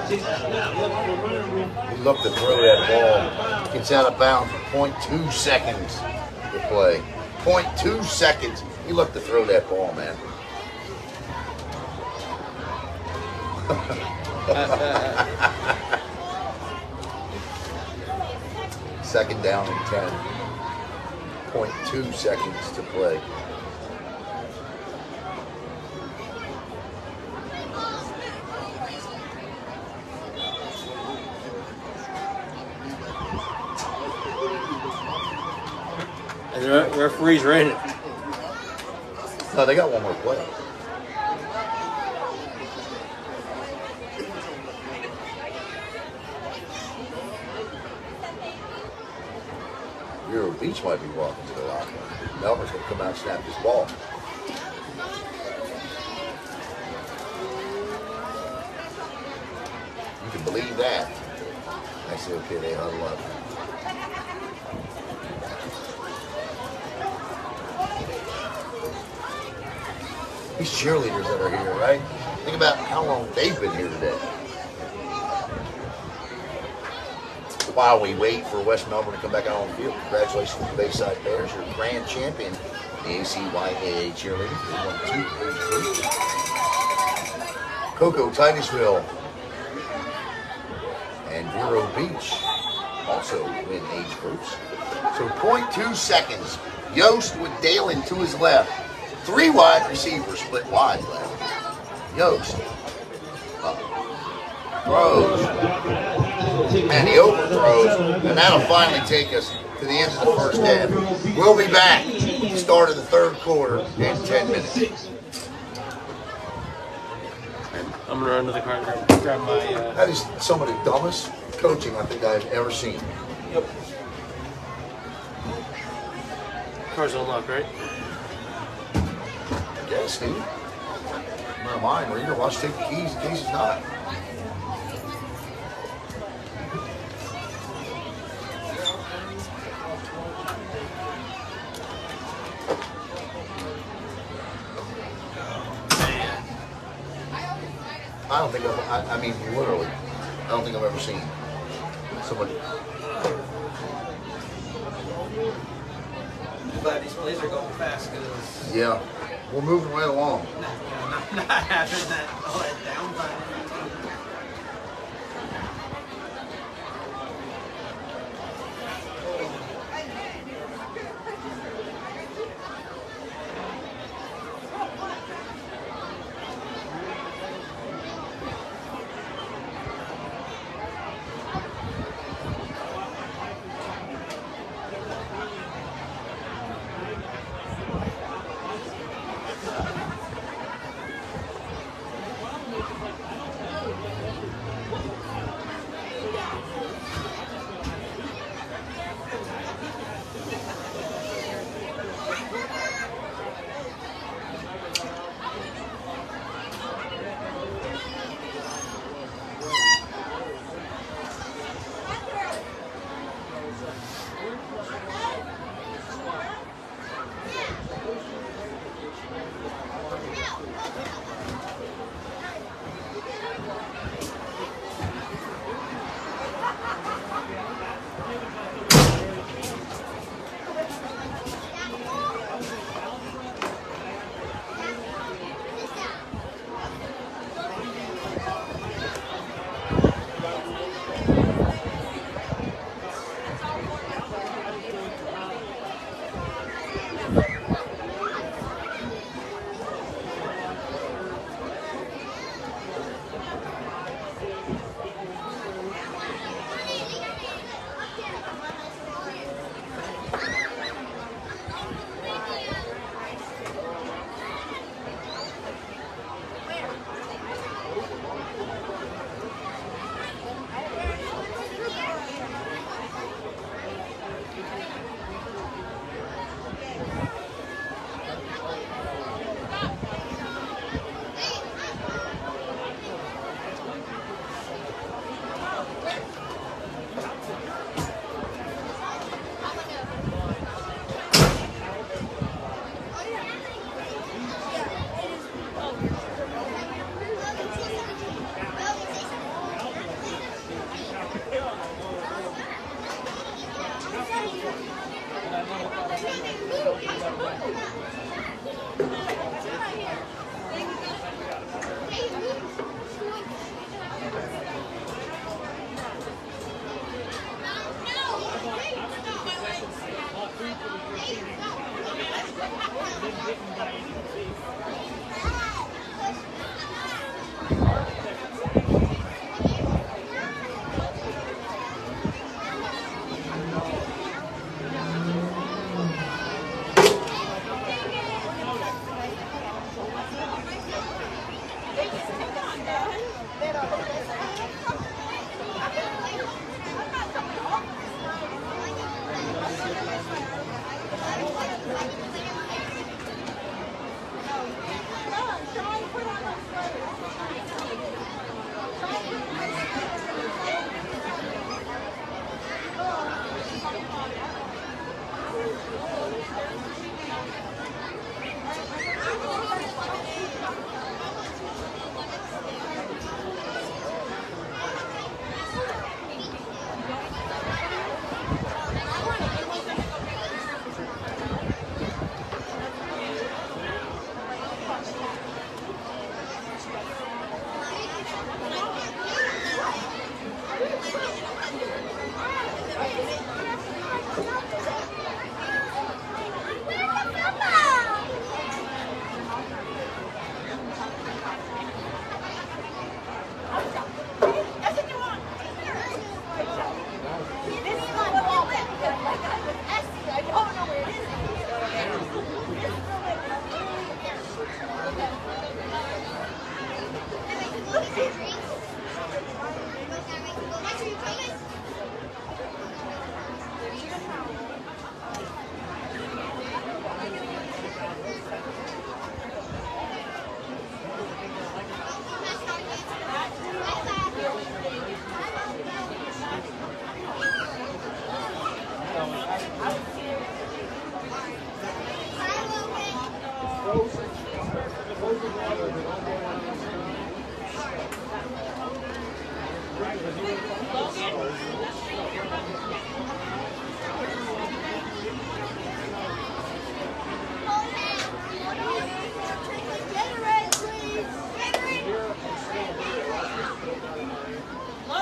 He looked to throw that ball. Gets out of bounds with 0.2 seconds to play. 0.2 seconds. He looked to throw that ball, man. Second down and 10. 0.2 seconds to play. And the referee's ran it. No, they got one more play. Vero Beach might be walking to the locker room. Melbourne's going to come out and snap this ball. You can believe that. I say, okay, they huddle up. These cheerleaders that are here, right? Think about how long they've been here today. While we wait for West Melbourne to come back out on the field, congratulations to the Bayside Bears, your grand champion, the ACYAA cheerleaders. They won 2 age groups. Cocoa Titusville and Vero Beach also win age groups. So 0.2 seconds. Yost with Dalen to his left. 3 wide receivers split wide left. Yost throws. And he overthrows. And that'll finally take us to the end of the first half. We'll be back. Start of the third quarter in 10 minutes. I'm going to run to the car and grab my... That is some of the dumbest coaching I think I've ever seen. Yep. Car's unlocked, right? Yeah, Steve. Never mind. We're going to watch take the keys in case it's not. I don't think I mean, literally, I don't think I've ever seen somebody. I'm glad these plays are going fast because Yeah, we're moving right along. not having that all that downtime.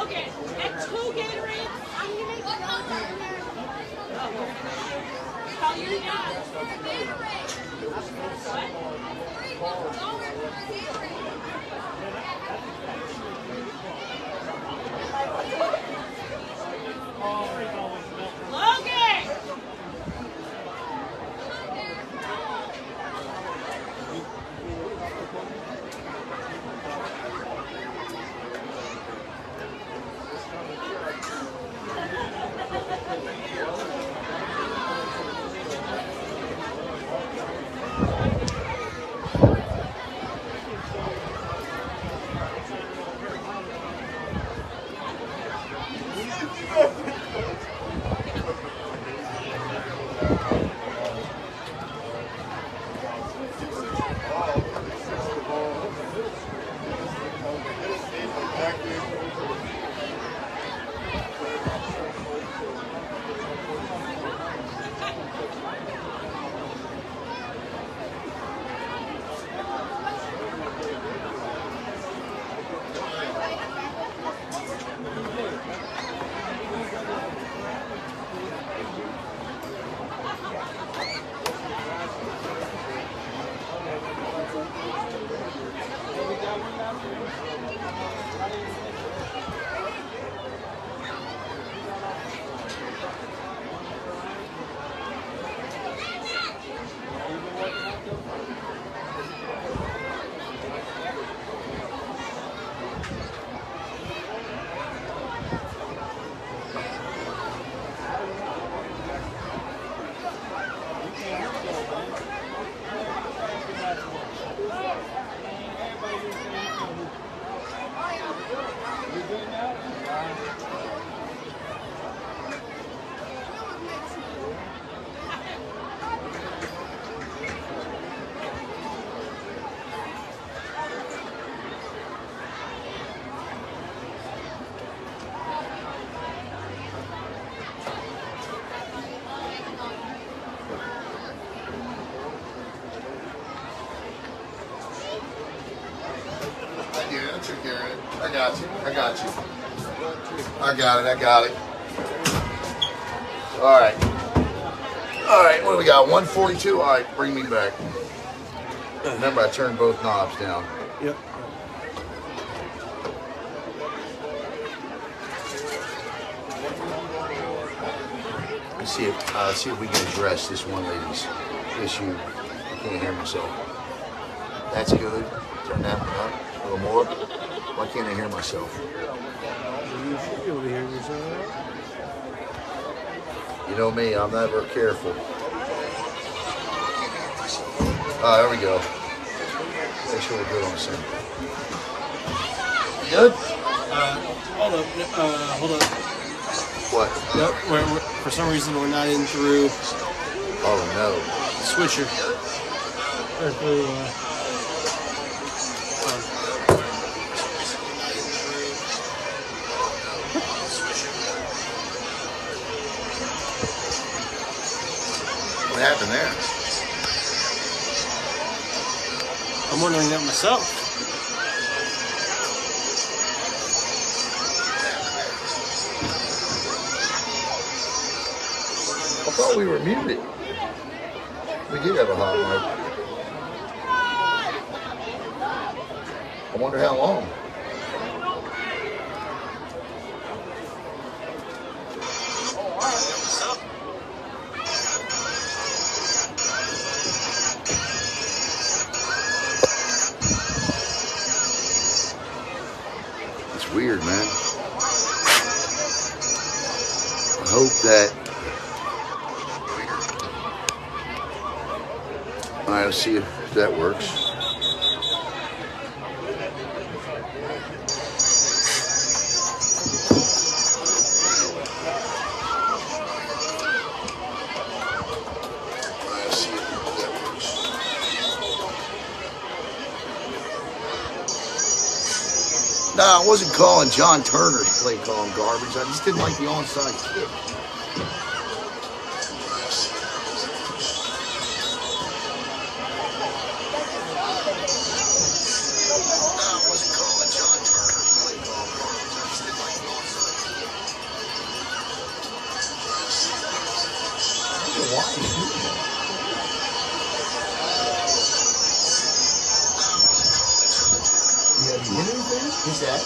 Logan, and 2 Gatorades. I'm going to make one out there. Tell your dad. Logan! I got you. I got you. I got it. I got it. All right. All right. What do we got? 142. All right. Bring me back. Remember, I turned both knobs down. Yep. Let's see if we can address this one lady's issue. I can't hear myself. That's good. Turn that one up a little more. Why can't I hear myself? You should be able to hear yourself. You know me, I'm never careful. There we go. Make sure we're good on the same. Good? Hold up. Hold up. What? Nope. For some reason, we're not in through Oh no. switcher. Or through. What happened there? I'm wondering that myself. I thought we were muted. We did have a hot mic. I wonder how long. It's weird, man. I hope that. All right, let's see if that works. No, I wasn't calling John Turner's play calling garbage. I just didn't like the onside kick. No, I wasn't calling John Turner's play calling garbage. I just didn't like the onside Who's that?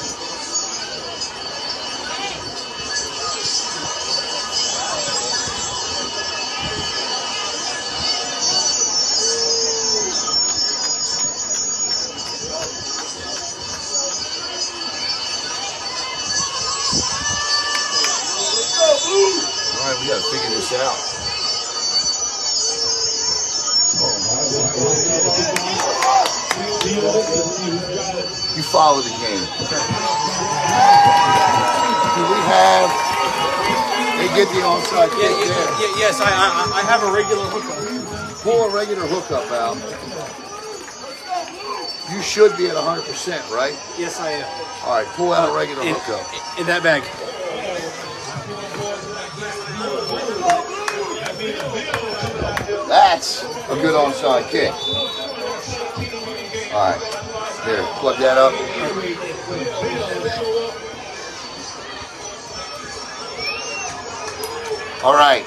All right, we got to figure this out. You follow the game. Do we have? They get the onside kick there. Yes, I have a regular hookup. Pull a regular hookup out. You should be at 100%, right? Yes, I am. All right, pull out a regular hookup. In that bag. That's a good onside kick. All right, here, plug that up. All right,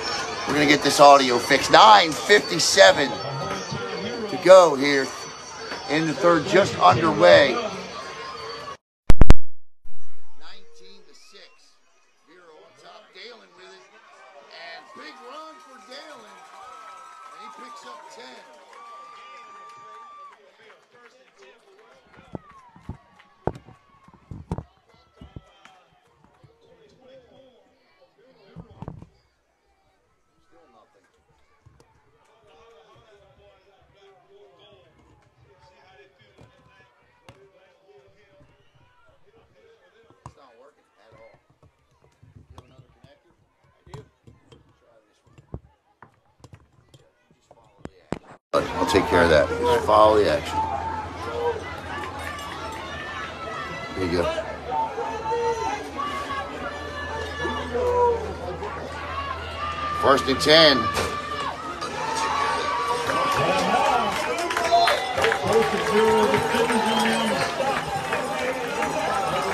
we're gonna get this audio fixed. 9:57 to go here in the third, just underway. 19-6. VERO on top. Dalen with it, and big run for Dalen, and he picks up 10. Still nothing. It's not working at all. You have another connector? I do. Try this one. Just follow the action. I'll take care of that. Just follow the action. There you go. First and 10.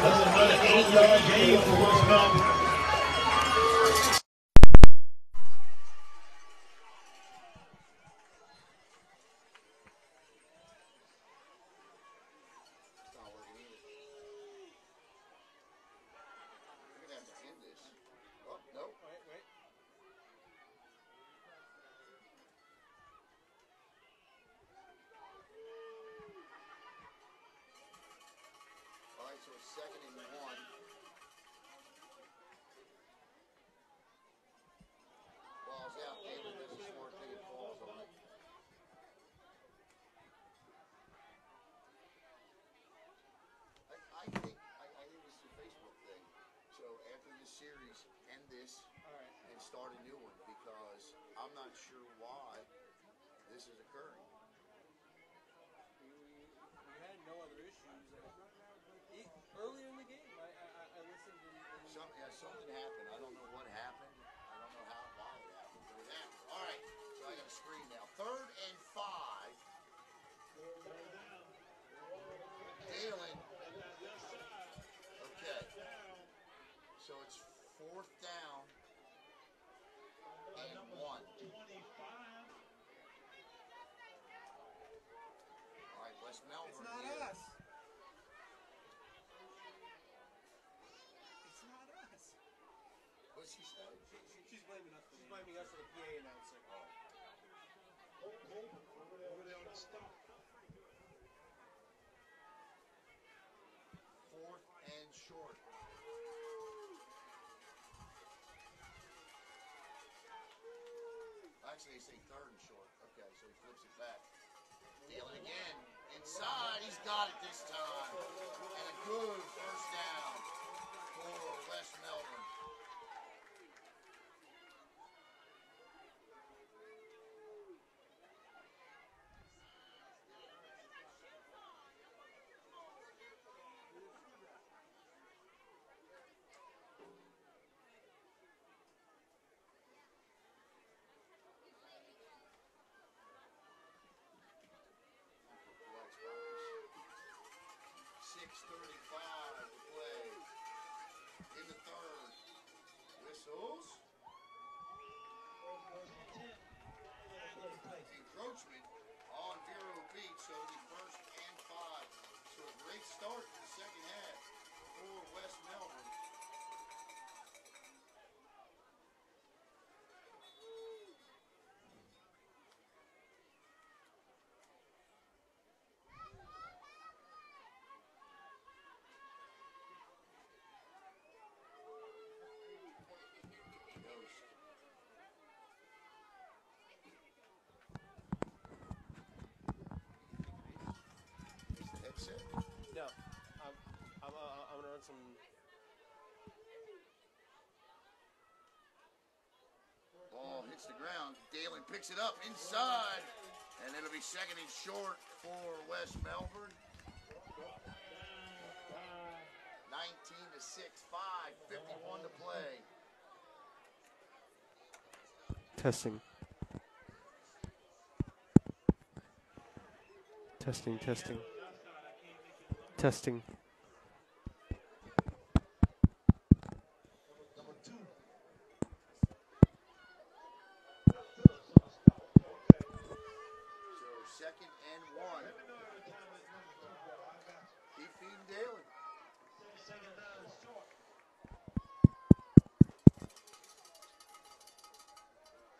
That's another 8-yard gain for West Melbourne. It's not working either. We're gonna have to end this. Oh, nope. Wait. All right, so it's 2nd and 1. Ball's out. David does a smart thing and falls on it. I think this is a Facebook thing. So after this series, end this and start a new one, because I'm not sure why this is occurring. We had no other issues. Earlier in the game, I listened and Something happened. I don't know what happened. I don't know why it happened, but it happened. All right, so I got a screen now. 3rd and 5. Dalen. Okay. So it's 4th down and 1. All right, West Melbourne. It's not here. us. It's not us. What's she say? she's blaming us. She's blaming us for the PA announcer. Over there on the stop. 4th and short. Actually, they say 3rd and short. Okay, so he flips it back. Dalen again. Inside. He's got it this time. And a good first down for West Melbourne. Encroachment on VERO beat, so it'll be 1st and 5. So a great start to the second half. hits the ground. Dalen picks it up inside, and it'll be second and short for West Melbourne. 19-6, 5:51 to play. Testing. Testing, testing. Testing. So 2nd and 1. Keep feeding Dalen.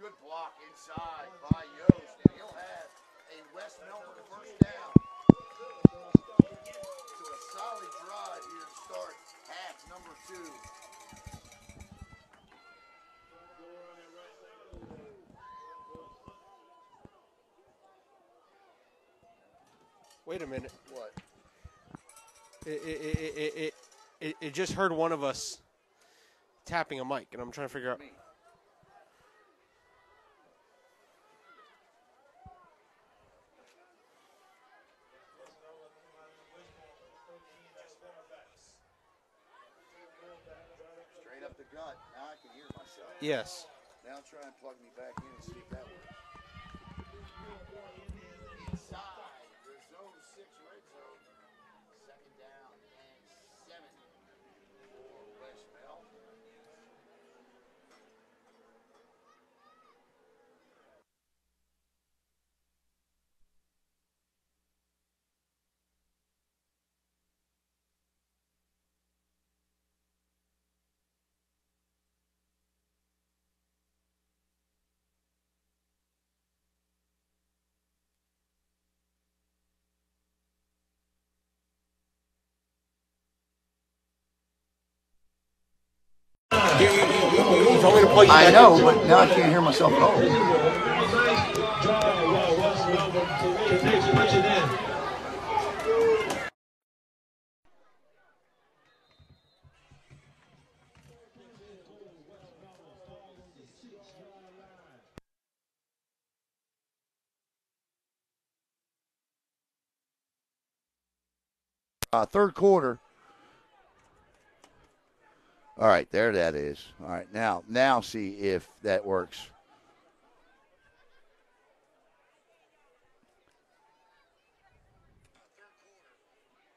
Good block inside by Yost, and he'll have a West Melbourne first down. So a solid drive here to start half number 2. Wait a minute. What? It just heard one of us tapping a mic, and I'm trying to figure out. Me. Straight up the gut. Now I can hear myself. Yes. Now try and plug me back in and see if that works. Inside the zone 6 red zone. 2nd down and 7 for West Melbourne. You told me to plug you back I know, in. but now I can't hear myself at all. Third quarter. All right, there that is. All right, now see if that works.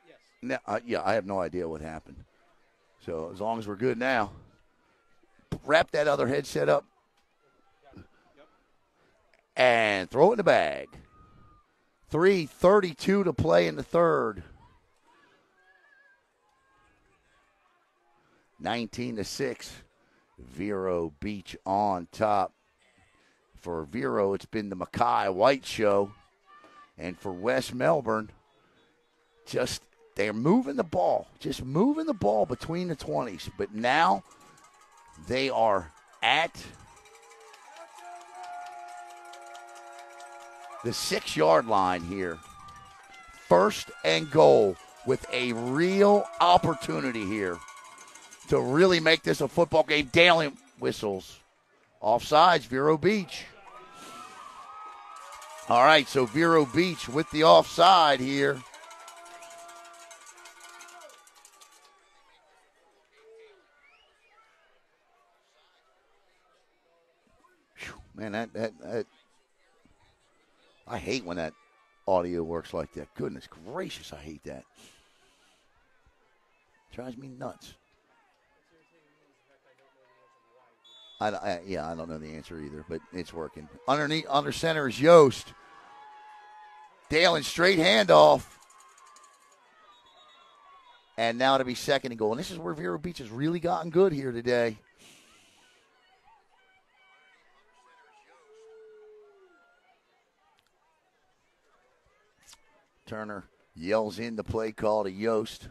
Yes. Now, yeah, I have no idea what happened. So as long as we're good now, wrap that other headset up and throw it in the bag. 3:32 to play in the third. 19-6. Vero Beach on top. For Vero, it's been the Mackay White show. And for West Melbourne, they're moving the ball. Just moving the ball between the 20s. But now they are at the 6-yard line here. 1st and goal with a real opportunity here to really make this a football game. Dalen whistles. Offsides, Vero Beach. All right, so Vero Beach with the offside here. Whew, man, that I hate when that audio works like that. Goodness gracious, I hate that. Drives me nuts. I don't know the answer either, but it's working. Under center is Yost. Dalen straight handoff. And now to be 2nd and goal. And this is where Vero Beach has really gotten good here today. Turner yells in the play call to Yost.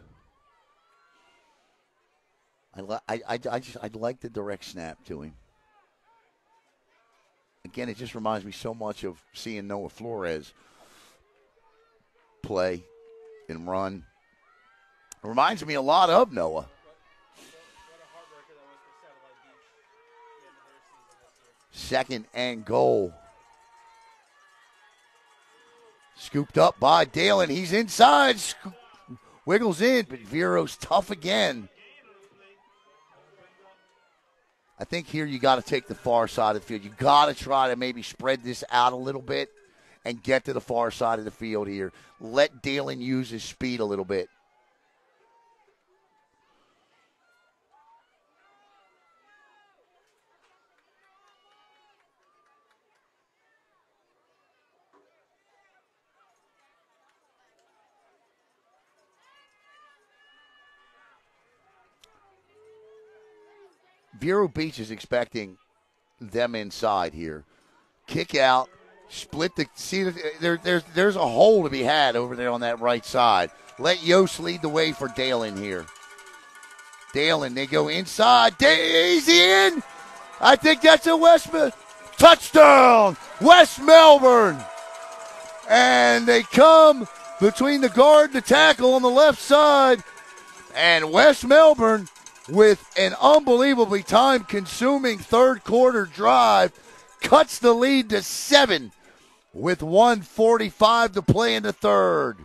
I'd like the direct snap to him. Again, it just reminds me so much of seeing Noah Flores play and run. It reminds me a lot of Noah. What a heartbreaker that was for Satellite Beach. 2nd and goal. Scooped up by Dalen. He's inside. Wiggles in, but VERO's tough again. I think here you got to take the far side of the field. You got to try to maybe spread this out a little bit and get to the far side of the field here. Let Dalen use his speed a little bit. Vero Beach is expecting them inside here. Kick out, split the. See, there's a hole to be had over there on that right side. Let Yost lead the way for Dalen here. Dalen, they go inside. Easy in. I think that's a touchdown, West Melbourne. And they come between the guard and the tackle on the left side. And West Melbourne, with an unbelievably time-consuming third-quarter drive, cuts the lead to 7 with 1:45 to play in the third.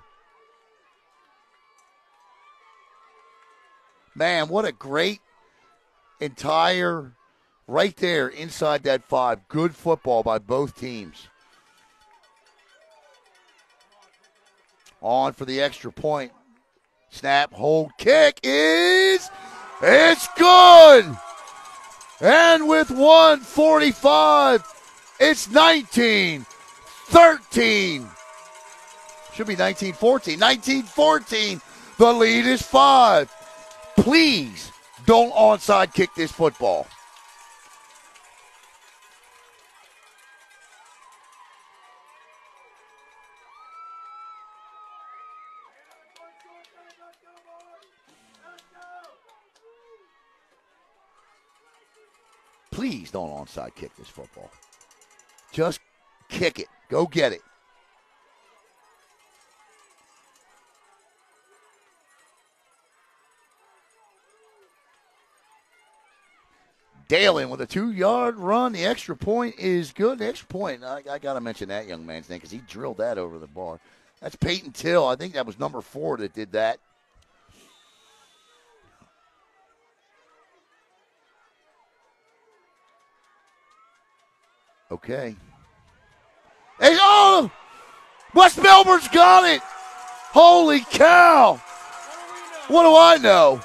Man, what a great entire, right there inside that 5. Good football by both teams. On for the extra point. Snap, hold, kick is... It's good! And with 1:45, it's 19-13. Should be 19-14. 19-14. The lead is 5. Please don't onside kick this football. Please don't onside kick this football. Just kick it. Go get it. Dalen with a 2-yard run. The extra point is good. The extra point, I got to mention that young man's name because he drilled that over the bar. That's Peyton Till. I think that was number 4 that did that. Okay. Hey, oh! West Melbourne's got it! Holy cow! What do I know?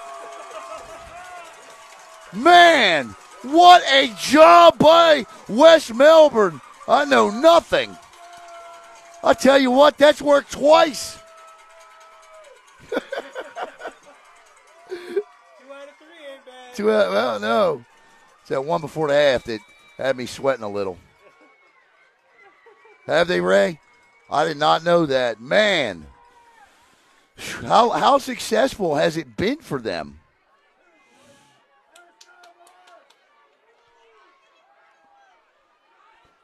Man, what a job by West Melbourne. I know nothing. I tell you what, that's worked twice. 2 out of 3 ain't bad. Well, no. It's that one before the half that had me sweating a little. Have they, Ray? I did not know that. Man, how successful has it been for them?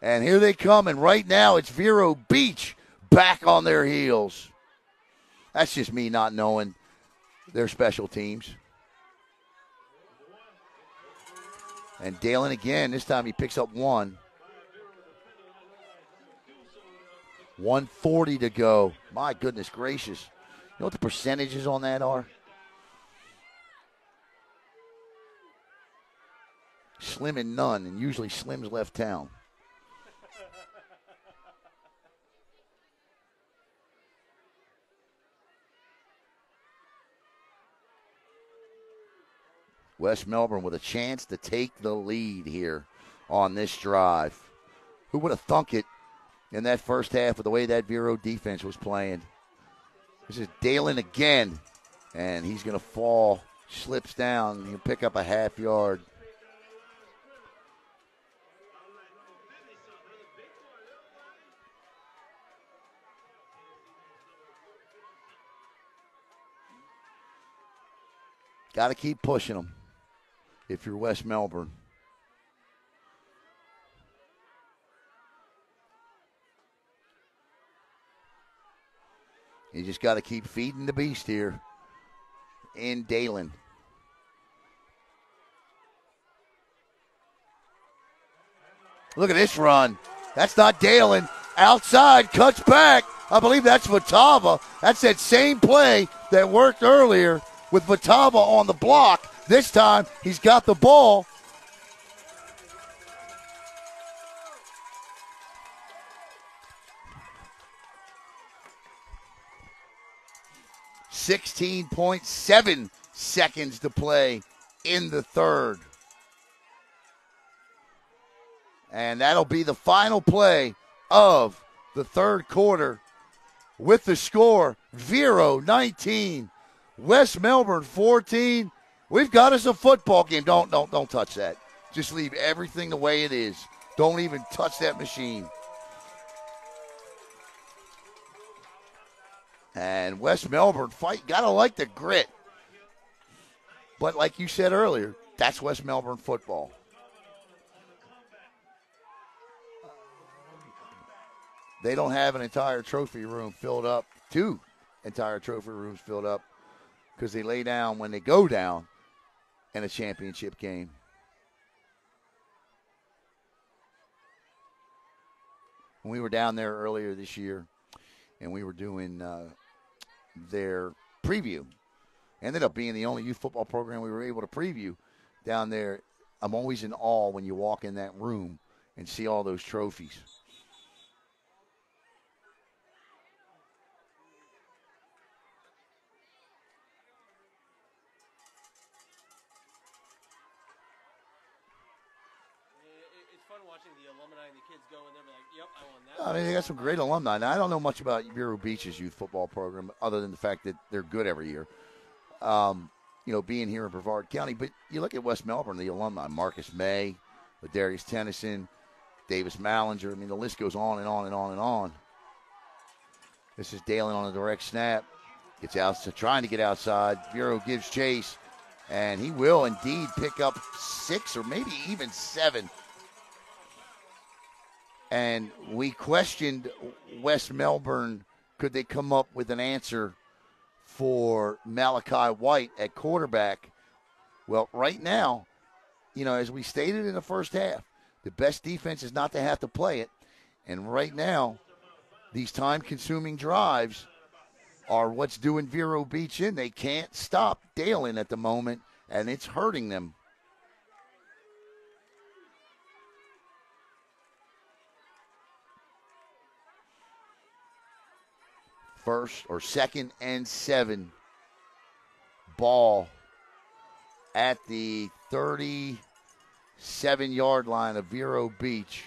And here they come, and right now it's Vero Beach back on their heels. That's just me not knowing their special teams. And Dalen again, this time he picks up 1. 1:40 to go. My goodness gracious. You know what the percentages on that are? Slim and none, and usually Slim's left town. West Melbourne with a chance to take the lead here on this drive. Who would have thunk it in that first half with the way that Vero defense was playing? This is Dalen again, and he's going to fall, slips down, he'll pick up a half yard. Got to keep pushing them if you're West Melbourne. You just got to keep feeding the beast here in Dalen. Look at this run. That's not Dalen. Outside, cuts back. I believe that's Vatava. That's that same play that worked earlier with Vatava on the block. This time, he's got the ball. .7 seconds to play in the third. And that'll be the final play of the third quarter with the score, VERO 19, West Melbourne 14. We've got us a football game. Don't touch that. Just leave everything the way it is. Don't even touch that machine. And West Melbourne fight. Gotta like the grit. But like you said earlier, that's West Melbourne football. They don't have an entire trophy room filled up, 2 entire trophy rooms filled up, because they lay down when they go down in a championship game. When we were down there earlier this year, and we were doing their preview, ended up being the only youth football program we were able to preview down there. I'm always in awe when you walk in that room and see all those trophies. I mean, they got some great alumni. Now, I don't know much about Vero Beach's youth football program other than the fact that they're good every year, being here in Brevard County. But you look at West Melbourne, the alumni, Marcus May, Ladarius Tennyson, Davis Mallinger. I mean, the list goes on and on and on and on. This is Dalen on a direct snap. Gets out, trying to get outside. Vero gives chase, and he will indeed pick up 6 or maybe even 7. And we questioned West Melbourne, could they come up with an answer for Malachi White at quarterback? Well, right now, as we stated in the first half, the best defense is not to have to play it. And right now, these time-consuming drives are what's doing Vero Beach in. They can't stop Dalen at the moment, and it's hurting them. Second and 7. Ball at the 37-yard line of Vero Beach.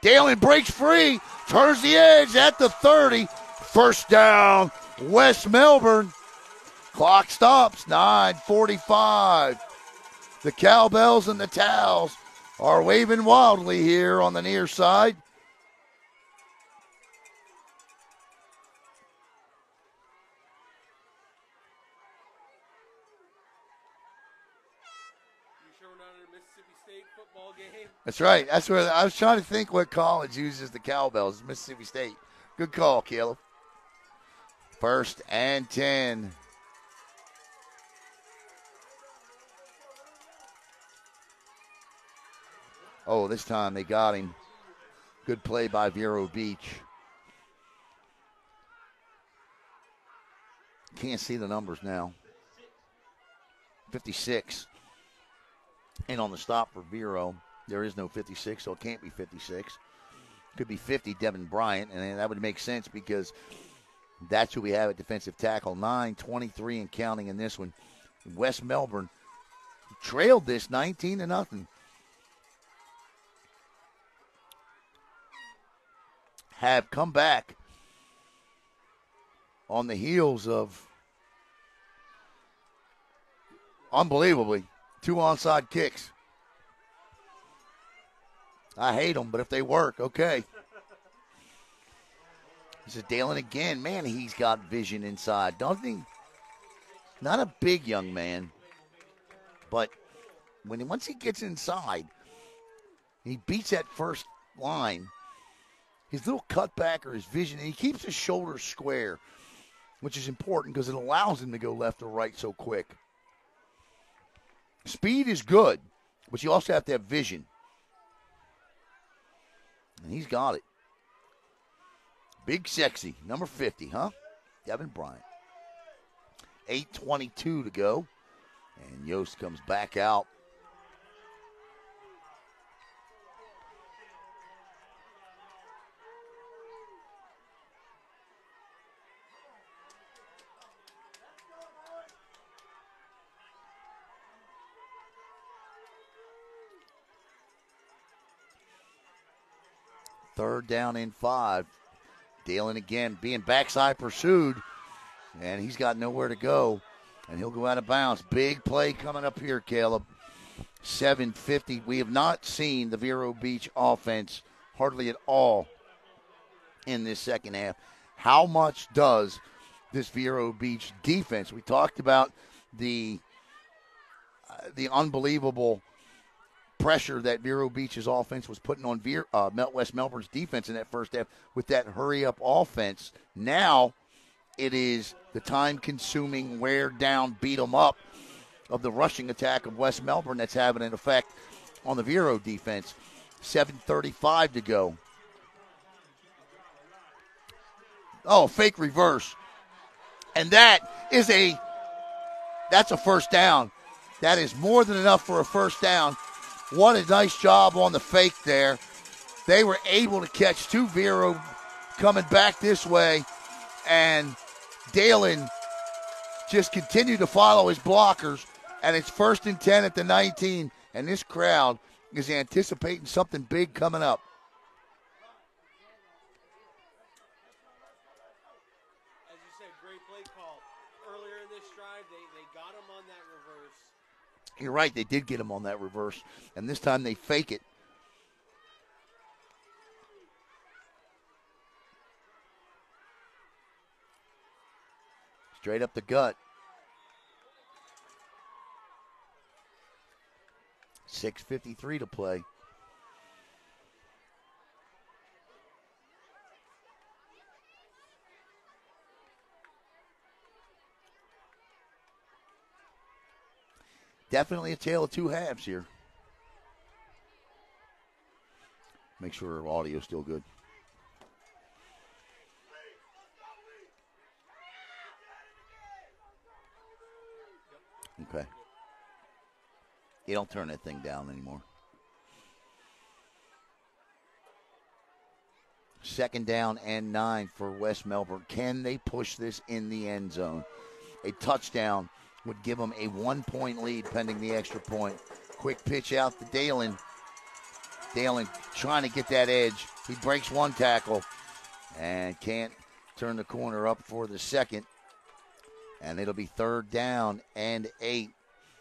Dalen breaks free, turns the edge at the 30. First down, West Melbourne. Clock stops, 9:45. The cowbells and the towels are waving wildly here on the near side. You sure we're not in a Mississippi State football game? That's right. That's where I was trying to think what college uses the cowbells. Mississippi State. Good call, Caleb. 1st and 10. Oh, this time they got him. Good play by Vero Beach. Can't see the numbers now. 56. And on the stop for Vero, there is no 56, so it can't be 56. Could be 50, Devin Bryant, and that would make sense because that's who we have at defensive tackle. 9:23 and counting in this one. West Melbourne trailed this 19-0. Have come back on the heels of, unbelievably, 2 onside kicks. I hate them, but if they work, okay. This is Dalen again. Man, he's got vision inside, doesn't he? Not a big young man, but once he gets inside, he beats that first line. His little cutback or his vision, and he keeps his shoulders square, which is important because it allows him to go left or right so quick. Speed is good, but you also have to have vision. And he's got it. Big Sexy, number 50, huh? Devin Bryant. 8:22 to go. And Yost comes back out. Third down and 5. Dalen again being backside pursued, and he's got nowhere to go, and he'll go out of bounds. Big play coming up here, Caleb. 7:50. We have not seen the Vero Beach offense hardly at all in this second half. How much does this Vero Beach defense? We talked about the unbelievable pressure that Vero Beach's offense was putting on West Melbourne's defense in that first half with that hurry-up offense. Now it is the time-consuming, wear-down, beat-em-up of the rushing attack of West Melbourne that's having an effect on the Vero defense. 7:35 to go. Oh, fake reverse. And that's a first down. That is more than enough for a first down. What a nice job on the fake there. They were able to catch two Vero coming back this way, and Dalen just continued to follow his blockers, and it's 1st and 10 at the 19, and this crowd is anticipating something big coming up. As you said, great play call. Earlier in this drive, they got him on that reverse. You're right, they did get him on that reverse, and this time they fake it. Straight up the gut. 6:53 to play. Definitely a tale of two halves here. Make sure our audio's still good. Okay. You don't turn that thing down anymore. 2nd down and 9 for West Melbourne. Can they push this in the end zone? A touchdown would give them a 1-point lead pending the extra point. Quick pitch out to Dalen. Dalen trying to get that edge. He breaks one tackle and can't turn the corner up for the second. And it'll be 3rd down and 8.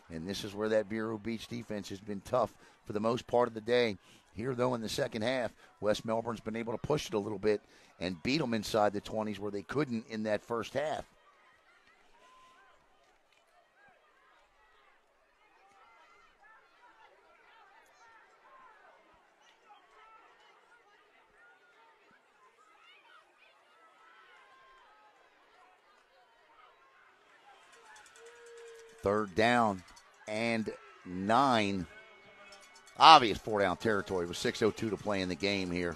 And this is where that Vero Beach defense has been tough for the most part of the day. Here, though, in the second half, West Melbourne's been able to push it a little bit and beat them inside the 20s where they couldn't in that first half. Third down and 9. Obvious 4-down territory with 6:02 to play in the game here.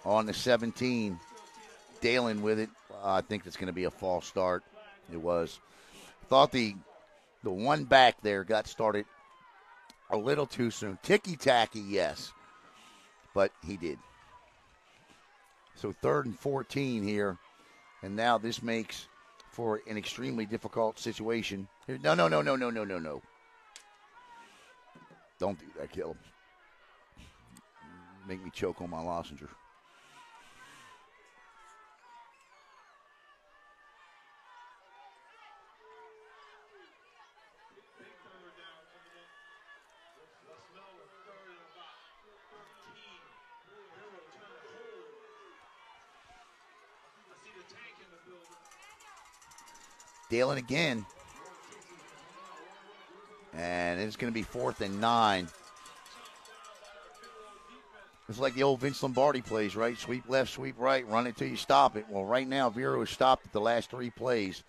On the 17, Dalen with it. I think that's going to be a false start. It was. Thought the one back there got started a little too soon. Ticky-tacky, yes, but he did. So 3rd and 14 here, and now this makes for an extremely difficult situation. No. Don't do that, Caleb. Make me choke on my lozenge. Dalen again. And it's going to be 4th and 9. It's like the old Vince Lombardi plays, right? Sweep left, sweep right, run it till you stop it. Well, right now, Vero has stopped at the last 3 plays.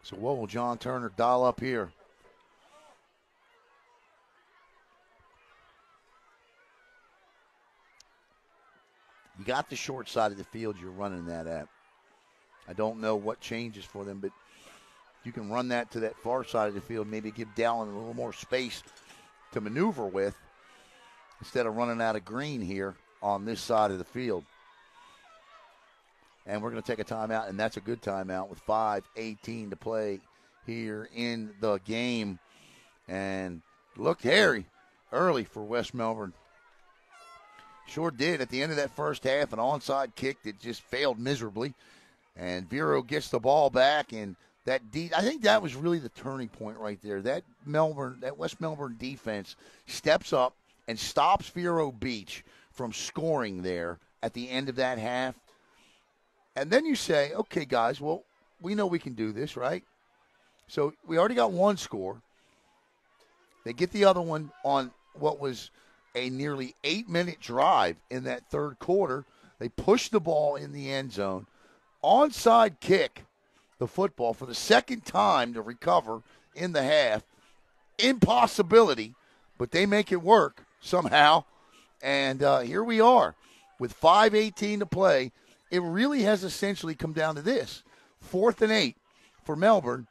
So what will John Turner dial up here? You got the short side of the field you're running that at. I don't know what changes for them, but you can run that to that far side of the field, maybe give Dallin a little more space to maneuver with instead of running out of green here on this side of the field. And we're going to take a timeout, and that's a good timeout with 5:18 to play here in the game. And looked hairy early for West Melbourne. Sure did. At the end of that first half, an onside kick that just failed miserably. And VERO gets the ball back, and I think that was really the turning point right there. That West Melbourne defense steps up and stops Vero Beach from scoring there at the end of that half. And then you say, okay, guys, well, we know we can do this, right? So we already got one score. They get the other one on what was a nearly 8-minute drive in that third quarter. They push the ball in the end zone. Onside kick the football for the second time to recover in the half. Impossibility, but they make it work somehow. And here we are with 5:18 to play. It really has essentially come down to this. 4th and 8 for Melbourne.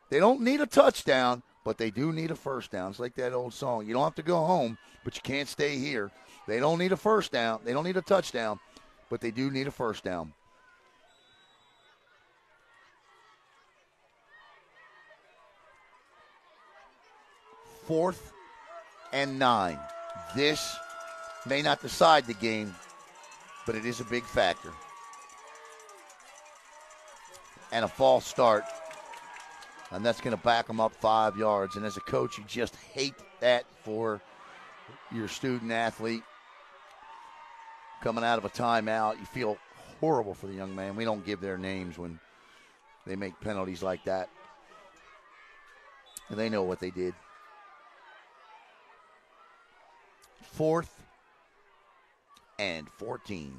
They don't need a touchdown, but they do need a first down. It's like that old song. You don't have to go home, but you can't stay here. They don't need a first down. They don't need a touchdown, but they do need a first down. Fourth and 9. This may not decide the game, but it is a big factor. And a false start. And that's going to back them up 5 yards. And as a coach, you just hate that for your student athlete. Coming out of a timeout, you feel horrible for the young man. We don't give their names when they make penalties like that. And they know what they did. 4th and 14.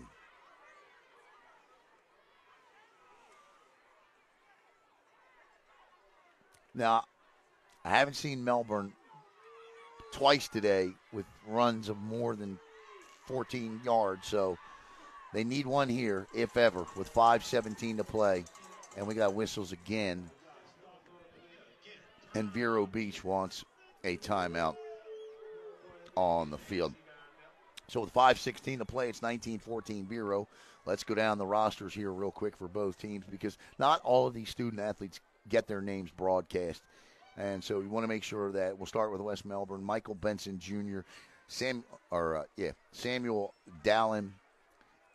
Now, I haven't seen Melbourne twice today with runs of more than 14 yards, so they need one here, if ever, with 5:17 to play. And we got whistles again. And Vero Beach wants a timeout on the field. So with 5:16 to play, it's 19-14 Vero. Let's go down the rosters here real quick for both teams because not all of these student athletes get their names broadcast. And so we want to make sure that we'll start with West Melbourne. Michael Benson Jr., Samuel Dallin,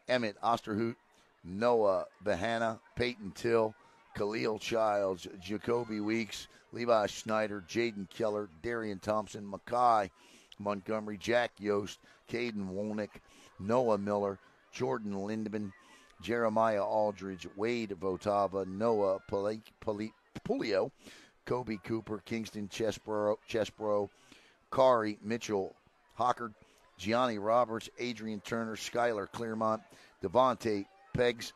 Emmett Osterhout, Noah Bahana, Peyton Till, Khalil Childs, Jacoby Weeks, Levi Schneider, Jaden Keller, Darian Thompson, Mackay Montgomery, Jack Yost, Caden Wolnick, Noah Miller, Jordan Lindeman, Jeremiah Aldridge, Wade Votava, Noah Pulio, Kobe Cooper, Kingston Chesbro, Kari Mitchell Hockard, Gianni Roberts, Adrian Turner, Skylar Clearmont, Devontae Peggs,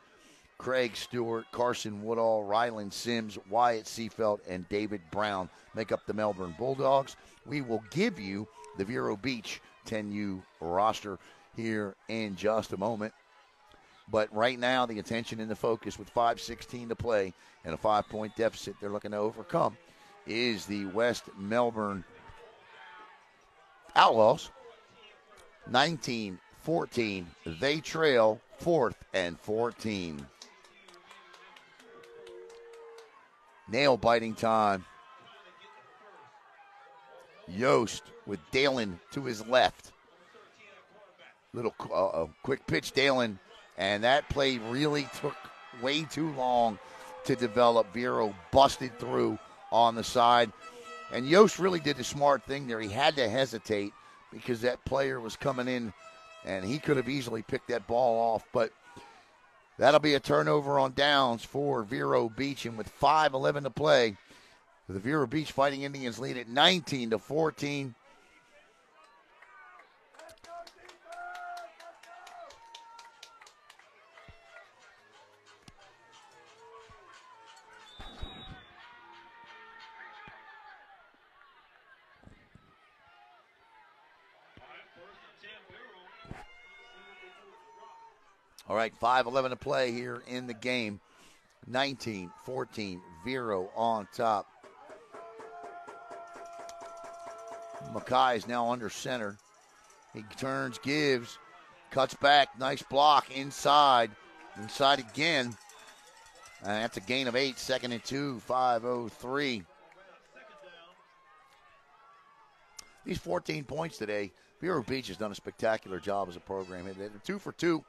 Craig Stewart, Carson Woodall, Ryland Sims, Wyatt Seafelt, and David Brown make up the Melbourne Bulldogs. We will give you the Vero Beach 10U roster here in just a moment. But right now, the attention and the focus with 5:16 to play and a 5-point deficit they're looking to overcome is the West Melbourne Outlaws. 19-14. They trail 4th and 14. Nail-biting time. Yost with Dalen to his left. Little quick pitch, Dalen. And that play really took way too long to develop. Vero busted through on the side. And Yost really did the smart thing there. He had to hesitate because that player was coming in, and he could have easily picked that ball off. But that'll be a turnover on downs for Vero Beach. And with 5:11 to play, the Vero Beach Fighting Indians lead at 19-14. All right, 5:11 to play here in the game. 19-14, VERO on top. Mackay is now under center. He turns, gives, cuts back. Nice block inside. Inside again. And that's a gain of 8. 2nd and 2, 5:03. These 14 points today, Vero Beach has done a spectacular job as a program. They're 2 for 2.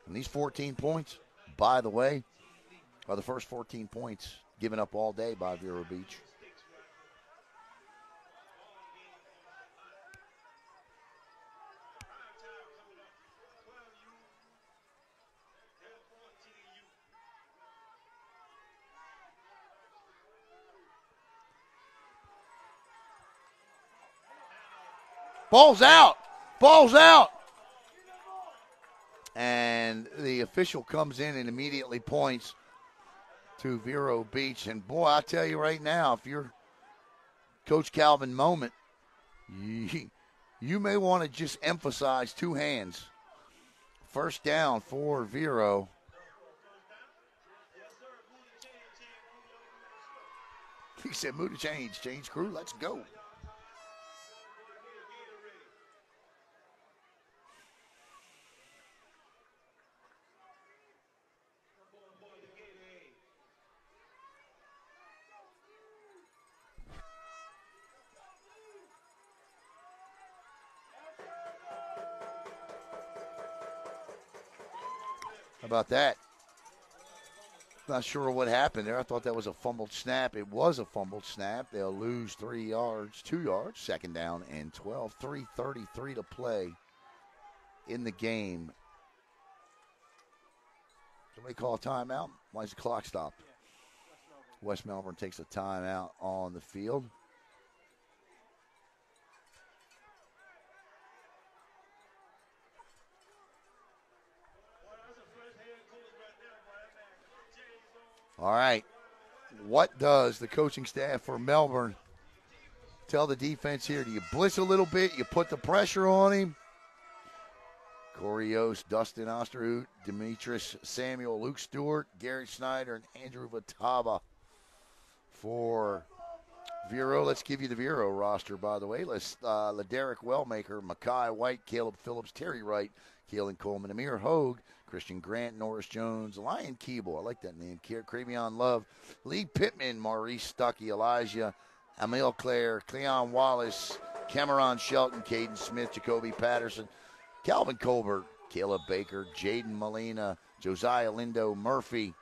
And these 14 points, by the way, are the first 14 points given up all day by Vero Beach. Ball's out. Ball's out. And the official comes in and immediately points to Vero Beach. And, boy, I tell you right now, if you're Coach Calvin Moment, you may want to just emphasize 2 hands. First down for Vero. He said, move to change. Change crew, let's go. How about that? Not sure what happened there. I thought that was a fumbled snap. It was a fumbled snap. They'll lose 2 yards. 2nd down and 12. 3:33 to play in the game. Somebody call a timeout? Why is the clock stopped? West Melbourne takes a timeout on the field. All right, what does the coaching staff for Melbourne tell the defense here? Do you blitz a little bit? You put the pressure on him? Corey Yost, Dustin Osterhout, Demetrius Samuel, Luke Stewart, Gary Snyder, and Andrew Vitava for Vero. Let's give you the Vero roster, by the way. Let's Laderick Wellmaker, Mackay White, Caleb Phillips, Terry Wright, Keelan Coleman, Amir Hogue, Christian Grant, Norris Jones, Lion Keeble, I like that name, Cravion Love, Lee Pittman, Maurice Stuckey, Elijah, Emil Clare, Cleon Wallace, Cameron Shelton, Caden Smith, Jacoby Patterson, Calvin Colbert, Caleb Baker, Jaden Molina, Josiah Lindo Murphy,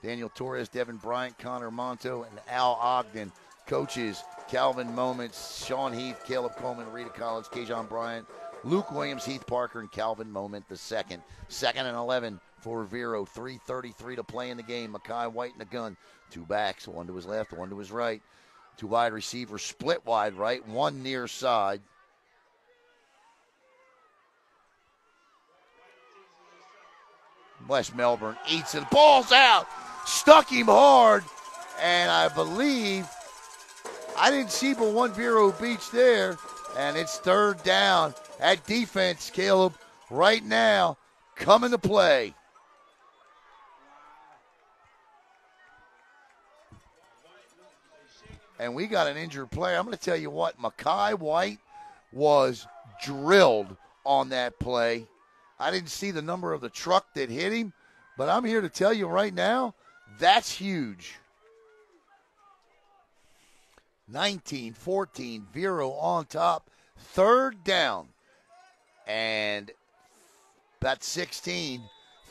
Daniel Torres, Devin Bryant, Connor Monto, and Al Ogden. Coaches, Calvin Moments, Sean Heath, Caleb Coleman, Rita Collins, Kajon Bryant, Luke Williams, Heath Parker, and Calvin Moment the second. 2nd and 11 for Vero. 3:33 to play in the game. Mackay White in the gun. 2 backs, 1 to his left, 1 to his right. 2 wide receivers, split wide right, 1 near side. West Melbourne eats it. Ball's out. Stuck him hard. And I believe I didn't see but 1 Vero Beach there. And it's 3rd down. That defense, Caleb, right now, coming to play. And we got an injured player. I'm going to tell you what, Mackay White was drilled on that play. I didn't see the number of the truck that hit him, but I'm here to tell you right now, that's huge. 19-14, Vero on top, 3rd down. And about 16,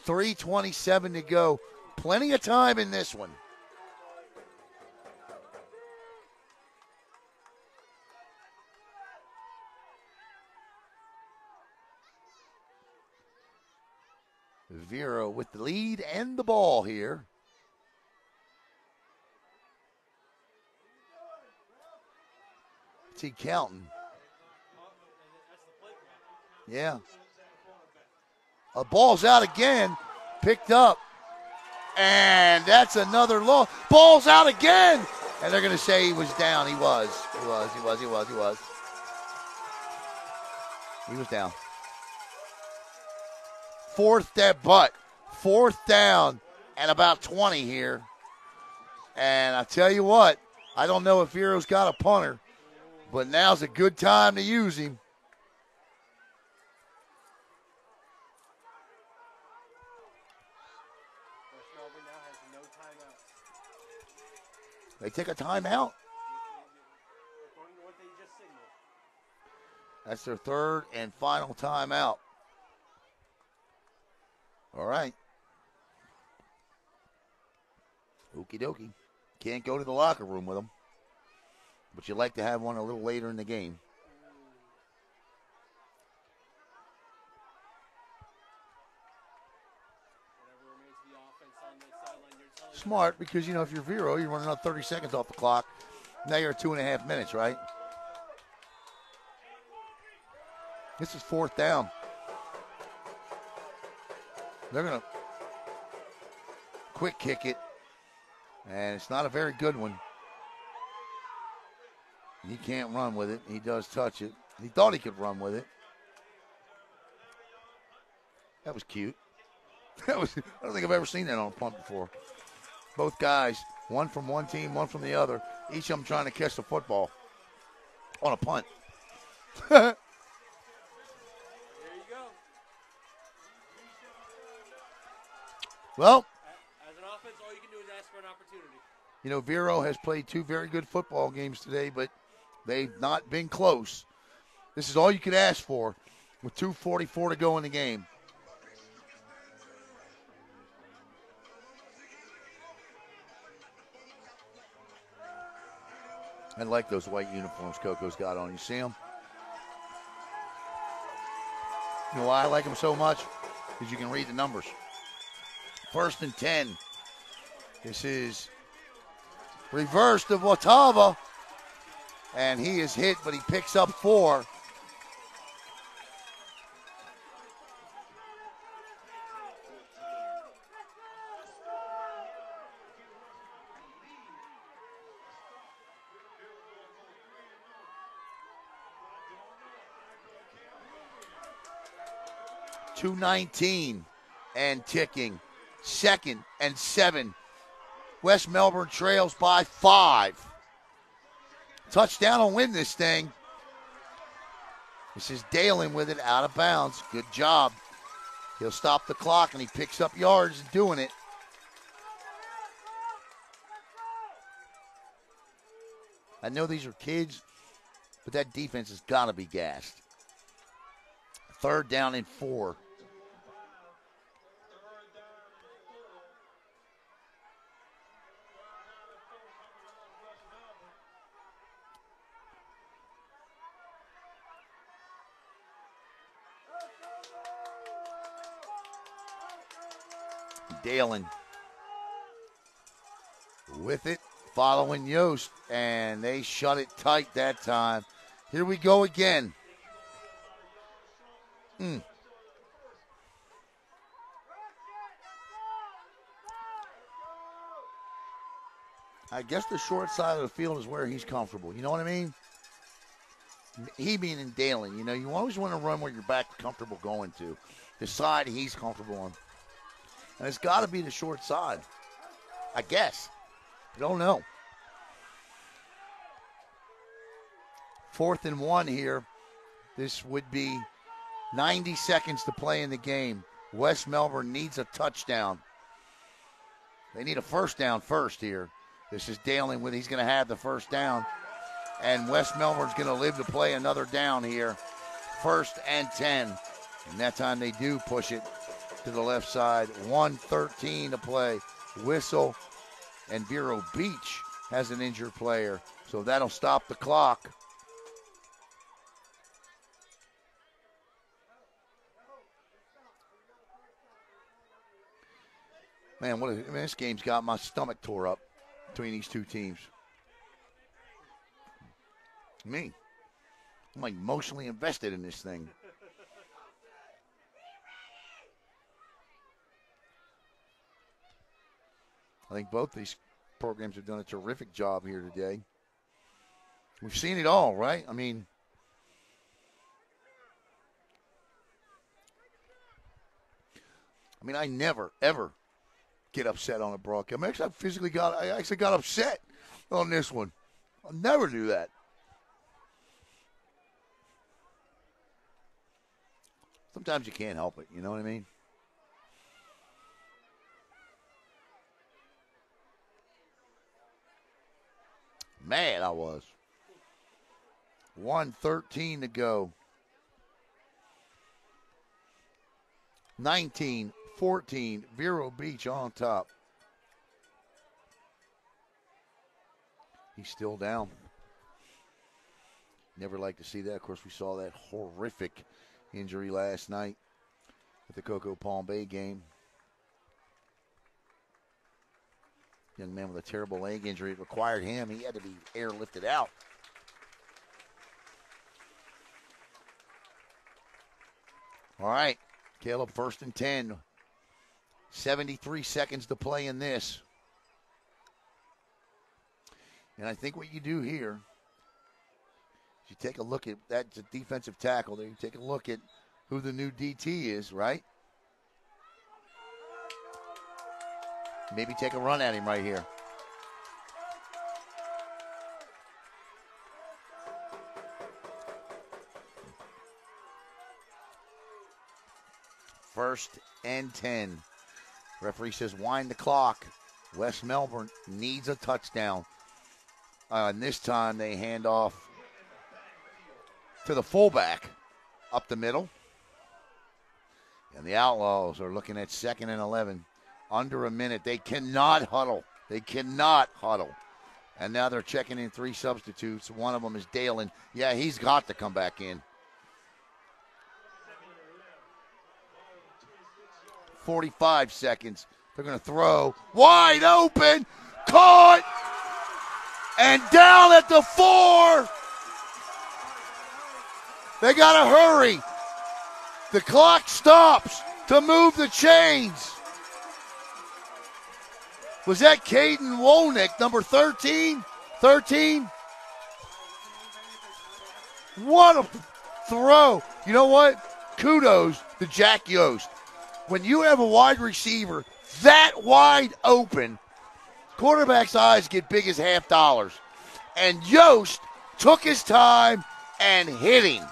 3:27 to go. Plenty of time in this one. Vero with the lead and the ball here. What's he counting? Yeah. A ball's out again. Picked up. And that's another loss. Ball's out again. And they're going to say he was down. He was. He was down. Fourth down and about 20 here. And I tell you what, I don't know if VERO's got a punter, but now's a good time to use him. They take a timeout. That's their third and final timeout. All right. Okie dokie. Can't go to the locker room with them, but you'd like to have one a little later in the game. Smart, because, you know, if you're VERO, you're running out 30 seconds off the clock. Now you're at 2.5 minutes, right? This is fourth down. They're going to quick kick it, and it's not a very good one. He can't run with it. He does touch it. He thought he could run with it. That was cute. I don't think I've ever seen that on a punt before. Both guys, one from one team, one from the other, each of them trying to catch the football on a punt. There you go. Well, as an offense, all you can do is ask for an opportunity. You know, VERO has played two very good football games today, but they've not been close. This is all you could ask for with 2:44 to go in the game. I like those white uniforms Coco's got on. You see them? You know why I like them so much? Because you can read the numbers. 1st and 10. This is reversed of Watava. And he is hit, but he picks up 4. .219 and ticking. 2nd and 7. West Melbourne trails by 5. Touchdown will win this thing. This is Dalen with it out of bounds. Good job. He'll stop the clock, and he picks up yards doing it. I know these are kids, but that defense has got to be gassed. 3rd down and 4. Dalen with it, following Yost, and they shut it tight that time. Here we go again. I guess the short side of the field is where he's comfortable. You know what I mean? He meaning Dalen. You know, you always want to run where your back's comfortable going to. The side he's comfortable on. And it's got to be the short side, I guess. I don't know. 4th and 1 here. This would be 90 seconds to play in the game. West Melbourne needs a touchdown. They need a first down first here. This is Dalen with, he's going to have the first down. And West Melbourne's going to live to play another down here. 1st and 10. And that time they do push it to the left side. 1:13 to play. Whistle, and Vero Beach has an injured player, so that'll stop the clock. Man, this game's got my stomach tore up between these two teams. Me, I'm like emotionally invested in this thing. I think both these programs have done a terrific job here today. We've seen it all, right? I mean, I mean, I never, ever get upset on a broadcast. I actually got upset on this one. I'll never do that. Sometimes you can't help it, you know what I mean? Mad I was. 1:13 to go. 19-14, Vero Beach on top. He's still down. Never like to see that. Of course, we saw that horrific injury last night at the Coco Palm Bay game. Young man with a terrible leg injury. It required him. He had to be airlifted out. All right, Caleb, 1st and 10. 73 seconds to play in this. And I think what you do here is you take a look at that defensive tackle there. You take a look at who the new DT is, right? Maybe take a run at him right here. First and 10. Referee says wind the clock. West Melbourne needs a touchdown. And this time they hand off to the fullback up the middle. And the Outlaws are looking at 2nd and 11. Under a minute. They cannot huddle. They cannot huddle. And now they're checking in 3 substitutes. One of them is Dalen. Yeah, he's got to come back in. 45 seconds. They're going to throw. Wide open. Caught. And down at the 4. They got to hurry. The clock stops to move the chains. Was that Caden Wolnick, number 13? 13? What a throw. You know what? Kudos to Jack Yost. When you have a wide receiver that wide open, quarterback's eyes get big as $half. And Yost took his time and hit him.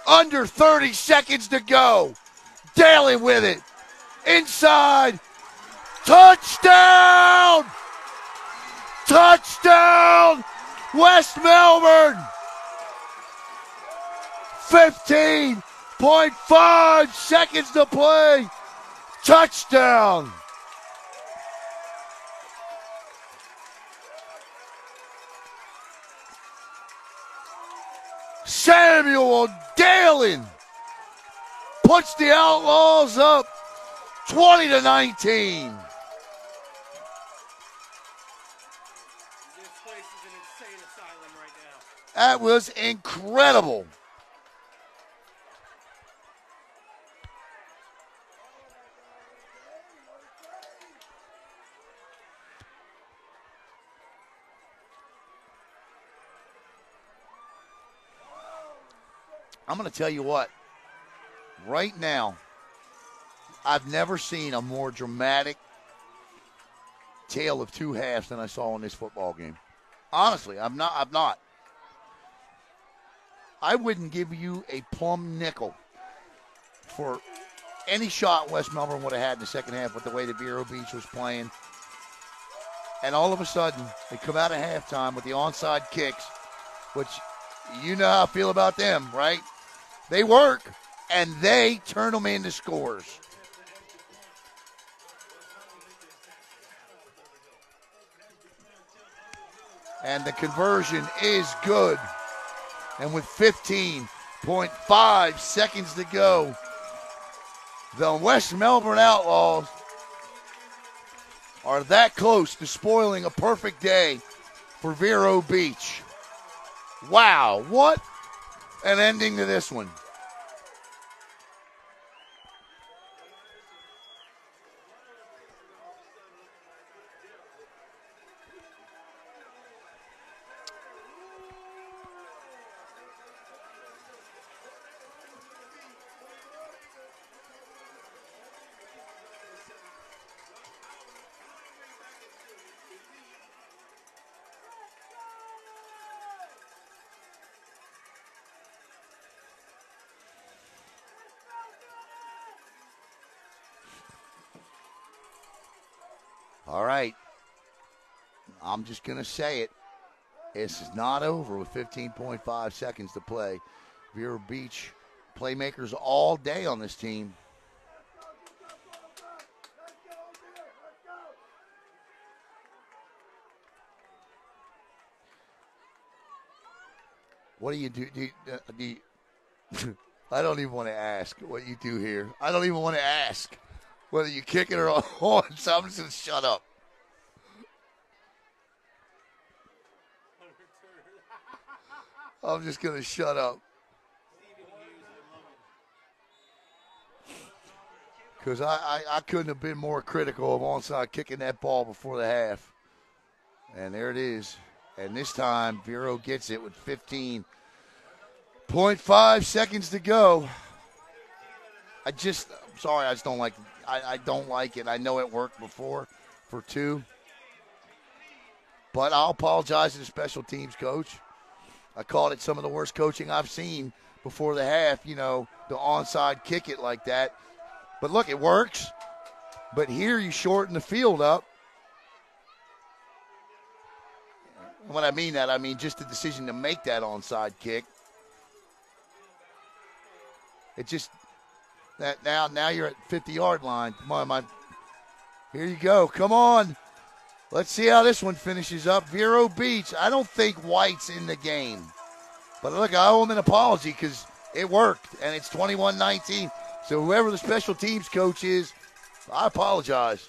Under 30 seconds to go. Daly with it. Inside. Touchdown! Touchdown! West Melbourne! 15.5 seconds to play. Touchdown! Samuel Dalen puts the Outlaws up 20-19. That was incredible. I'm going to tell you what. Right now, I've never seen a more dramatic tale of 2 halves than I saw in this football game. Honestly, I'm not. I wouldn't give you a plumb nickel for any shot West Melbourne would have had in the second half with the way that Vero Beach was playing. And all of a sudden, they come out of halftime with the onside kicks, which you know how I feel about them, right? They work, and they turn them into scores. And the conversion is good. And with 15.5 seconds to go, the West Melbourne Outlaws are that close to spoiling a perfect day for Vero Beach. Wow, what an ending to this one. All right. I'm just going to say it. This is not over with 15.5 seconds to play. Vero Beach playmakers all day on this team. What do you do? I don't even want to ask what you do here. I don't even want to ask whether you kick it or on. So I'm just going to shut up. I'm just going to shut up. Because I couldn't have been more critical of onside kicking that ball before the half. And there it is. And this time, Vero gets it with 15.5 seconds to go. I'm sorry, I just don't like it. I don't like it. I know it worked before for 2. But I'll apologize to the special teams coach. I called it some of the worst coaching I've seen before the half, the onside kick it like that. But look, it works. But here you shorten the field up. When I mean that, I mean just the decision to make that onside kick. It just that now you're at 50-yard line. Come on, here you go. Come on. Let's see how this one finishes up. Vero Beach. I don't think White's in the game. But look, I owe him an apology because it worked, and it's 21-19. So whoever the special teams coach is, I apologize.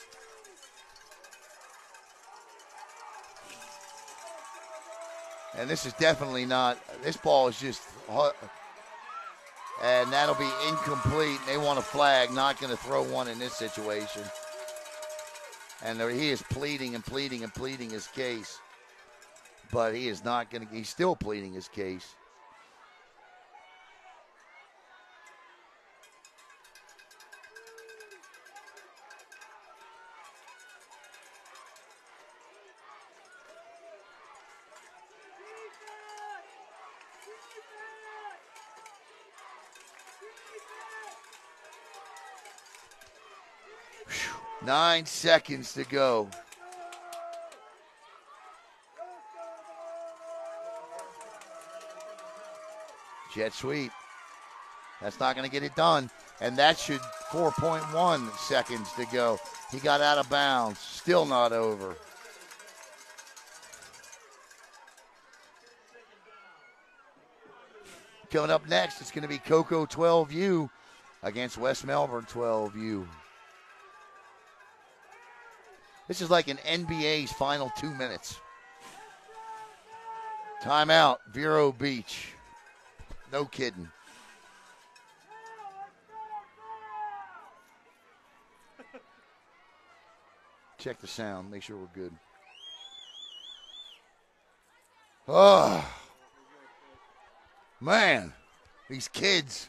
And this is definitely not, this ball is just, and that'll be incomplete. They want a flag, not going to throw one in this situation. And he is pleading and pleading and pleading his case. But he is not going to, he's still pleading his case. Whew. 9 seconds to go. Jet sweep. That's not going to get it done. And that should 4.1 seconds to go. He got out of bounds. Still not over. Coming up next, it's going to be Cocoa 12U against West Melbourne 12U. This is like an NBA's final 2 minutes. Timeout, Vero Beach. No kidding. Check the sound, make sure we're good. Oh, man, these kids,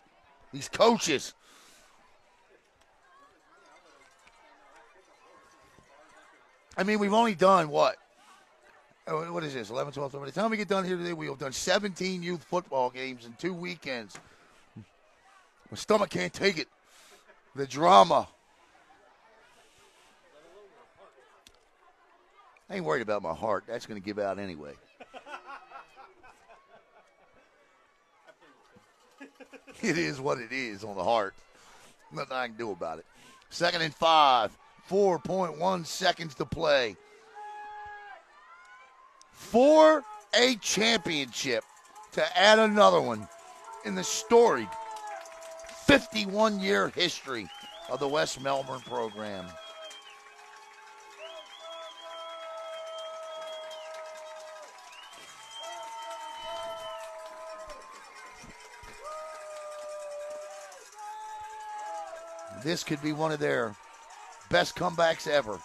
these coaches. I mean, we've only done what? What is this, 11, 12, 13? By the time we get done here today, we have done 17 youth football games in 2 weekends. My stomach can't take it. The drama. I ain't worried about my heart. That's going to give out anyway. It is what it is on the heart. Nothing I can do about it. 2nd and 5. 4.1 seconds to play. For a championship, to add another one in the storied 51-year history of the West Melbourne program. This could be one of their best comebacks ever.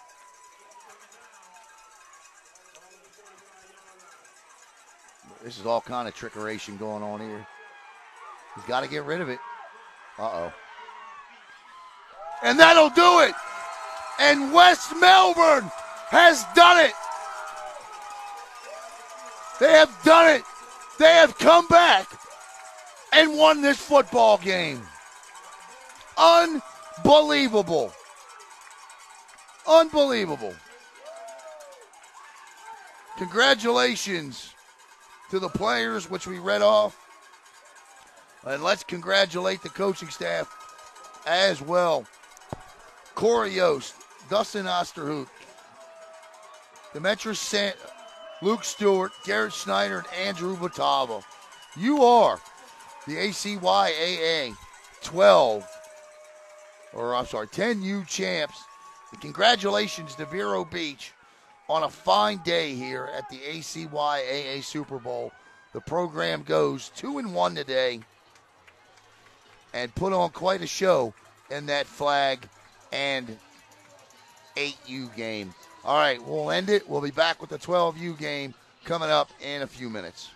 This is all kind of trickeration going on here. He's got to get rid of it. Uh-oh. And that'll do it. And West Melbourne has done it. They have done it. They have come back and won this football game. Unbelievable. Unbelievable. congratulations to the players, which we read off. And let's congratulate the coaching staff as well. Corey Yost, Dustin Osterhout, Demetrius Luke Stewart, Garrett Schneider, and Andrew Batava. You are the ACYAA 10U champs. And congratulations to Vero Beach on a fine day here at the ACYAA Super Bowl. The program goes 2-1 today and put on quite a show in that flag and 8U game. All right, we'll end it. We'll be back with the 12U game coming up in a few minutes.